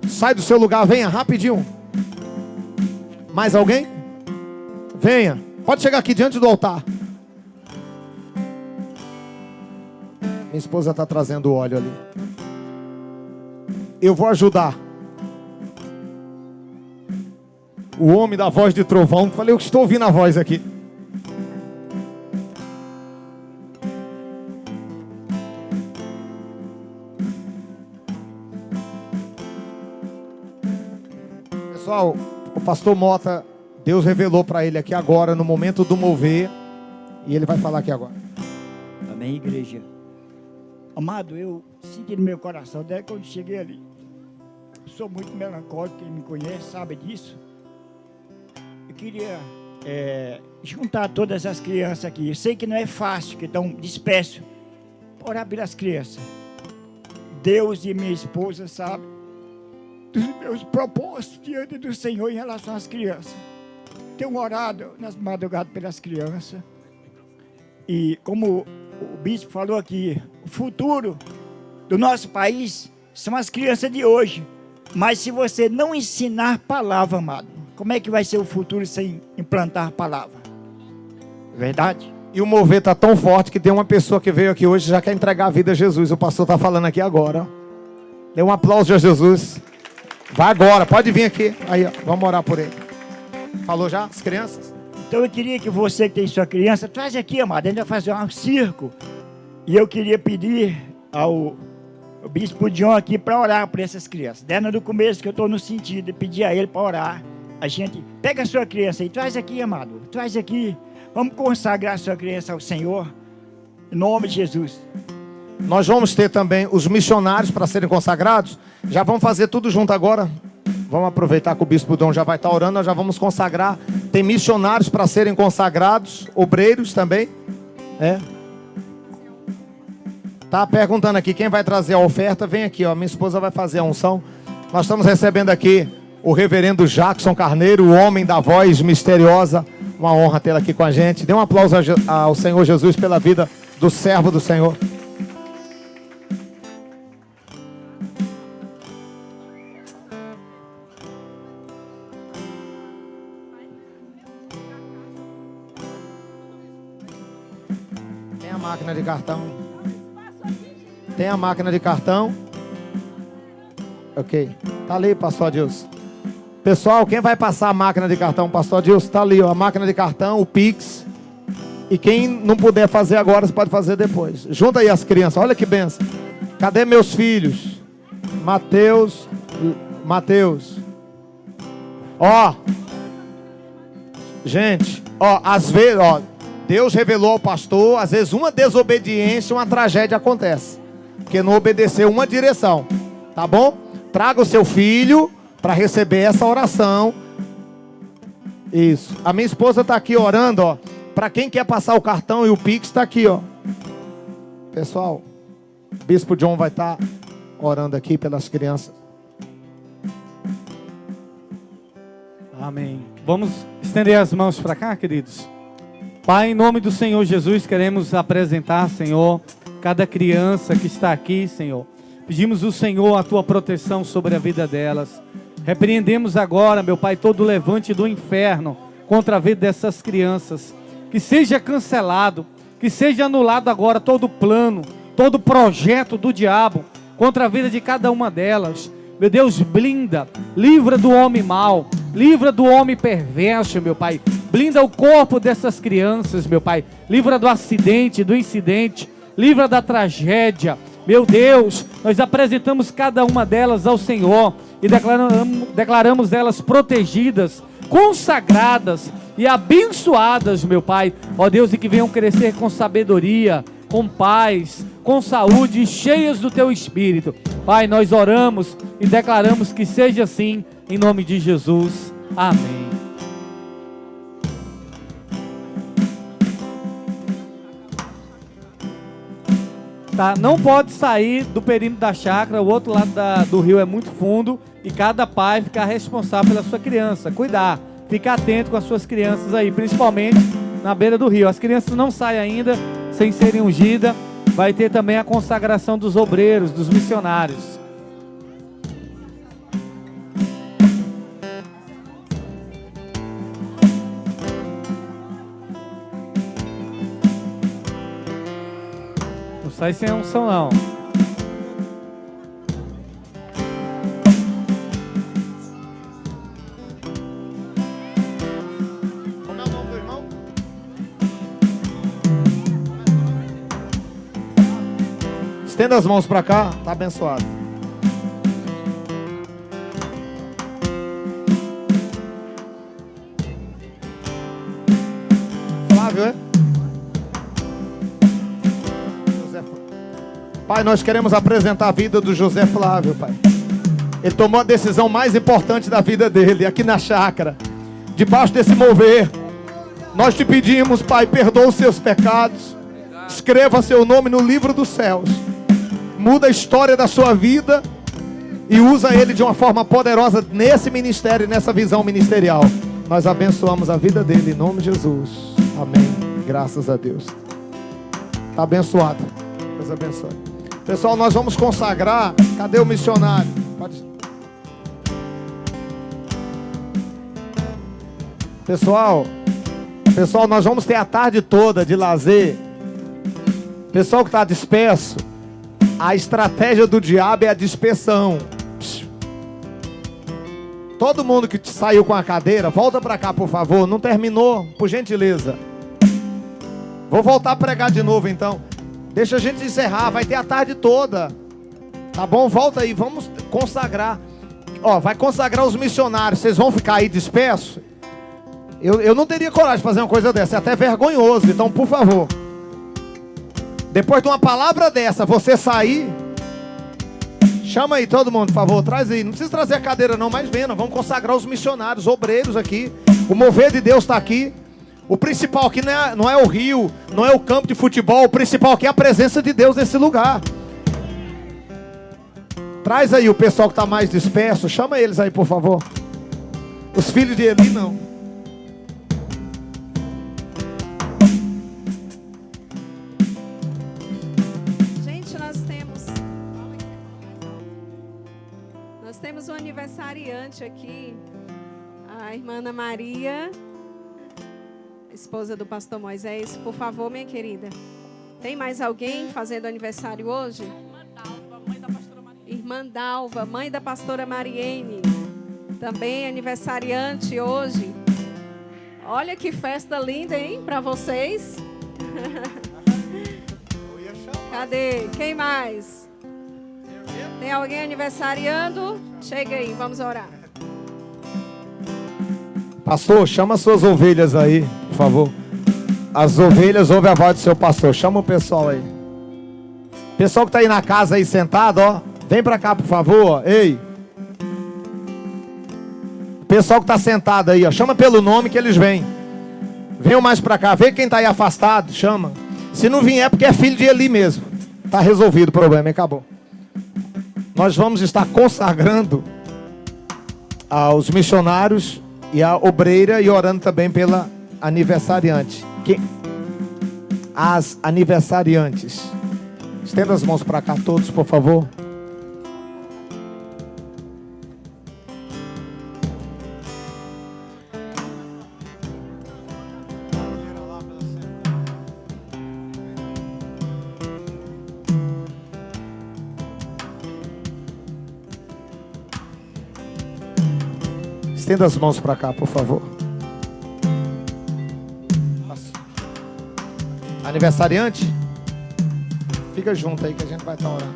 C: Sai do seu lugar, venha, rapidinho. Mais alguém? Venha. Pode chegar aqui diante do altar. Minha esposa está trazendo o óleo ali. Eu vou ajudar. O homem da voz de trovão. Falei, eu estou ouvindo a voz aqui. Pessoal, o pastor Mota, Deus revelou para ele aqui agora, no momento do mover. E ele vai falar aqui agora.
E: Amém, igreja. Amado, eu senti no meu coração, desde quando cheguei ali. Sou muito melancólico, quem me conhece sabe disso. Eu queria juntar todas as crianças aqui. Eu sei que não é fácil, que estão dispersos. Orar pelas crianças. Deus e minha esposa sabem dos meus propósitos diante do Senhor em relação às crianças. Tenho orado nas madrugadas pelas crianças. E como o bispo falou aqui, o futuro do nosso país são as crianças de hoje. Mas se você não ensinar palavra, amado, como é que vai ser o futuro sem implantar palavra? Verdade?
C: E o mover está tão forte que tem uma pessoa que veio aqui hoje e já quer entregar a vida a Jesus. O pastor está falando aqui agora. Dê um aplauso a Jesus. Vai agora, pode vir aqui. Aí, ó, vamos orar por ele. Falou já, as crianças?
E: Então eu queria que você que tem sua criança, traz aqui, amado, a gente vai fazer um circo. E eu queria pedir ao bispo John aqui para orar por essas crianças. Desde do começo que eu estou no sentido de pedir a ele para orar. A gente pega a sua criança e traz aqui, amado, traz aqui. Vamos consagrar a sua criança ao Senhor, em nome de Jesus.
C: Nós vamos ter também os missionários para serem consagrados. Já vamos fazer tudo junto agora. Vamos aproveitar que o bispo Dom já vai estar orando. Nós já vamos consagrar. Tem missionários para serem consagrados. Obreiros também. Tá perguntando aqui quem vai trazer a oferta. Vem aqui, ó. Minha esposa vai fazer a unção. Nós estamos recebendo aqui o reverendo Jackson Carneiro, o homem da voz misteriosa. Uma honra tê-lo aqui com a gente. Dê um aplauso ao Senhor Jesus pela vida do servo do Senhor. Tem a máquina de cartão. Tem a máquina de cartão. Ok. Tá ali, pastor Adilson. Pessoal, quem vai passar a máquina de cartão? Pastor Adilson, tá ali, ó, a máquina de cartão, o Pix. E quem não puder fazer agora, você pode fazer depois. Junta aí as crianças, olha que benção. Cadê meus filhos? Mateus. Ó. Gente, ó, às vezes, ó, Deus revelou ao pastor, às vezes uma desobediência, uma tragédia acontece. Porque não obedeceu uma direção. Tá bom? Traga o seu filho para receber essa oração. Isso. A minha esposa está aqui orando, ó. Para quem quer passar o cartão e o Pix, está aqui, ó. Pessoal, o bispo John vai estar orando aqui pelas crianças.
B: Amém. Vamos estender as mãos para cá, queridos. Pai, em nome do Senhor Jesus, queremos apresentar, Senhor, cada criança que está aqui, Senhor. Pedimos ao Senhor a tua proteção sobre a vida delas. Repreendemos agora, meu Pai, todo o levante do inferno contra a vida dessas crianças. Que seja cancelado, que seja anulado agora todo plano, todo projeto do diabo contra a vida de cada uma delas. Meu Deus, blinda, livra do homem mau, livra do homem perverso, meu Pai. Blinda o corpo dessas crianças, meu Pai. Livra do acidente, do incidente, livra da tragédia. Meu Deus, nós apresentamos cada uma delas ao Senhor e declaramos elas protegidas, consagradas e abençoadas, meu Pai. Ó Deus, e que venham crescer com sabedoria, com paz, com saúde, cheias do Teu Espírito. Pai, nós oramos e declaramos que seja assim, em nome de Jesus. Amém. Tá, não pode sair do perímetro da chácara, o outro lado do rio é muito fundo e cada pai fica responsável pela sua criança, cuidar, ficar atento com as suas crianças aí, principalmente na beira do rio. As crianças não saem ainda, sem serem ungidas. Vai ter também a consagração dos obreiros, dos missionários. Não sai sem unção não.
A: Como é o nome do irmão? Estenda as mãos para cá, tá abençoado. Flávio, é? José Flávio. Pai, nós queremos apresentar a vida do José Flávio, Pai. Ele tomou a decisão mais importante da vida dele, aqui na chácara, debaixo desse mover. Nós te pedimos, Pai, perdoa os seus pecados. Escreva seu nome no livro dos céus. Muda a história da sua vida e usa ele de uma forma poderosa nesse ministério, nessa visão ministerial. Nós abençoamos a vida dele em nome de Jesus. Amém. Graças a Deus. Está abençoado. Deus abençoe. Pessoal, nós vamos consagrar. Cadê o missionário? Pode... Pessoal, nós vamos ter a tarde toda de lazer. Pessoal que está disperso, a estratégia do diabo é a dispersão. Todo mundo que saiu com a cadeira, volta para cá, por favor. Não terminou, por gentileza. Vou voltar a pregar de novo, então. Deixa a gente encerrar, vai ter a tarde toda. Tá bom? Volta aí, vamos consagrar. Ó, vai consagrar os missionários. Vocês vão ficar aí dispersos? Eu não teria coragem de fazer uma coisa dessa, é até vergonhoso. Então, por favor, depois de uma palavra dessa, você sair, chama aí todo mundo, por favor, traz aí. Não precisa trazer a cadeira não, mas venha, vamos consagrar os missionários, obreiros aqui. O mover de Deus está aqui. O principal aqui não é o rio, não é o campo de futebol. O principal aqui é a presença de Deus nesse lugar. Traz aí o pessoal que está mais disperso, chama eles aí, por favor. Os filhos de Eli não.
F: Nós temos um aniversariante aqui, a irmã Ana Maria, esposa do pastor Moisés. Por favor, minha querida. Tem mais alguém fazendo aniversário hoje? Irmã Dalva, mãe da pastora Mariene. Também aniversariante hoje. Olha que festa linda, hein, para vocês. Cadê? Quem mais? Tem alguém aniversariando? Chega aí, vamos orar.
A: Pastor, chama suas ovelhas aí, por favor. As ovelhas ouvem a voz do seu pastor. Chama o pessoal aí. Pessoal que está aí na casa aí sentado, ó. Vem para cá, por favor. Ei. Pessoal que está sentado aí, ó. Chama pelo nome que eles vêm. Venham mais para cá. Vê quem está aí afastado, chama. Se não vier é porque é filho de Eli mesmo. Está resolvido o problema, acabou. Nós vamos estar consagrando aos missionários e a obreira e orando também pela aniversariante. As aniversariantes. Estenda as mãos para cá todos, por favor. Estenda as mãos para cá, por favor. Aniversariante? Fica junto aí que a gente vai estar orando.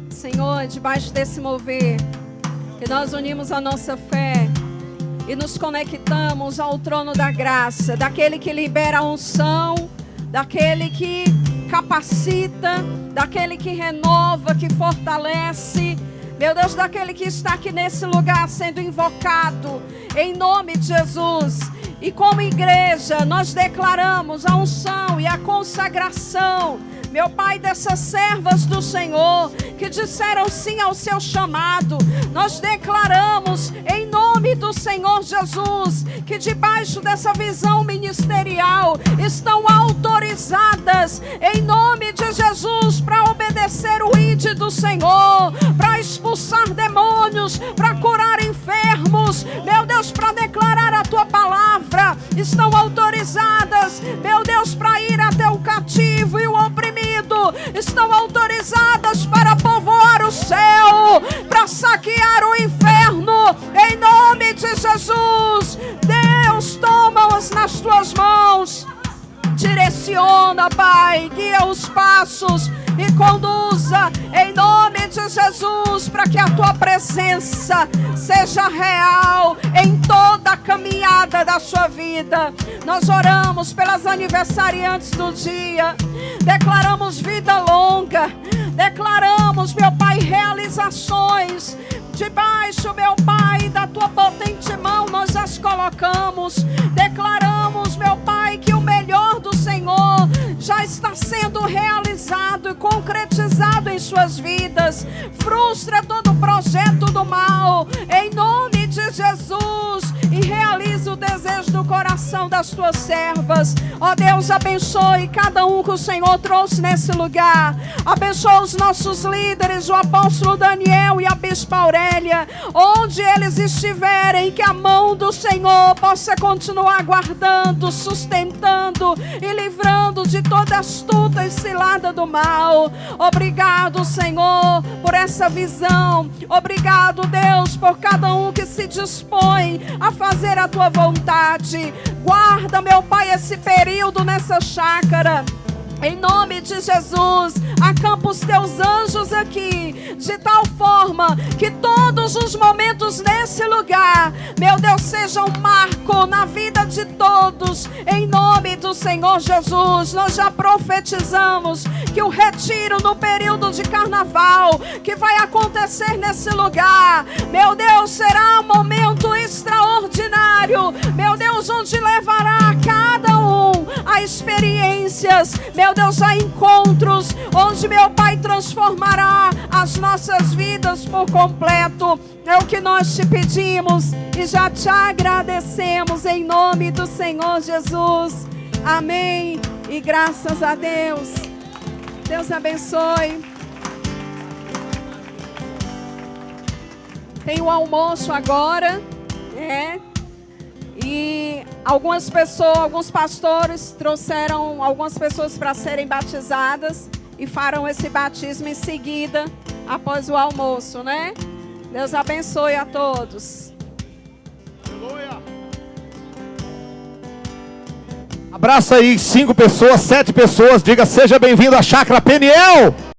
F: Senhor, debaixo desse mover, que nós unimos a nossa fé e nos conectamos ao trono da graça, daquele que libera a unção, daquele que capacita, daquele que renova, que fortalece, meu Deus, daquele que está aqui nesse lugar sendo invocado, em nome de Jesus. E como igreja, nós declaramos a unção e a consagração, meu Pai, dessas servas do Senhor, que disseram sim ao seu chamado. Nós declaramos, em nome do Senhor Jesus, que debaixo dessa visão ministerial, estão autorizadas, em nome de Jesus, para obedecer o ID do Senhor, para expulsar demônios, para curar enfermos, meu Deus, para declarar a Tua palavra. Estão autorizadas, meu Deus, para ir até o cativo e o oprimido. Estão autorizadas para povoar o céu, para saquear o inferno, em nome de Jesus. Deus, toma-os nas Tuas mãos, direciona, Pai, guia os passos e conduza, em nome de Jesus, para que a Tua presença seja real em toda a caminhada da sua vida. Nós oramos pelas aniversariantes do dia, declaramos vida longa, declaramos, meu Pai, realizações. Debaixo, meu Pai, da Tua potente mão nós as colocamos. Declaramos, meu Pai, que o melhor do Senhor já está sendo realizado e concretizado em suas vidas. Frustra todo projeto do mal, em nome de Jesus, e realiza o desejo do coração das Tuas servas. Ó Deus, abençoe cada um que o Senhor trouxe nesse lugar. Abençoa os nossos líderes, o apóstolo Daniel e a bispa Aurélia, onde eles estiverem, que a mão do Senhor possa continuar guardando, sustentando e livrando de toda astuta e cilada do mal. Obrigado, Senhor, por essa visão. Obrigado, Deus, por cada um que se dispõe a fazer a Tua vontade. Guarda, meu Pai, esse período nessa chácara. Em nome de Jesus, acampa os Teus anjos aqui, de tal forma que todos os momentos nesse lugar, meu Deus, sejam um marco na vida de todos. Em nome do Senhor Jesus, nós já profetizamos que o retiro no período de carnaval, que vai acontecer nesse lugar, meu Deus, será um momento extraordinário, meu Deus, onde levará cada um a experiências, meu Deus, a encontros, onde, meu Pai, transformará as nossas vidas por completo. É o que nós te pedimos e já te agradecemos em nome do Senhor Jesus. Amém. E graças a Deus. Deus abençoe. Tem o almoço agora, e algumas pessoas, alguns pastores trouxeram algumas pessoas para serem batizadas e farão esse batismo em seguida, após o almoço, né? Deus abençoe a todos.
C: Abraça aí 5 pessoas, 7 pessoas, diga: seja bem-vindo à Chácara Peniel.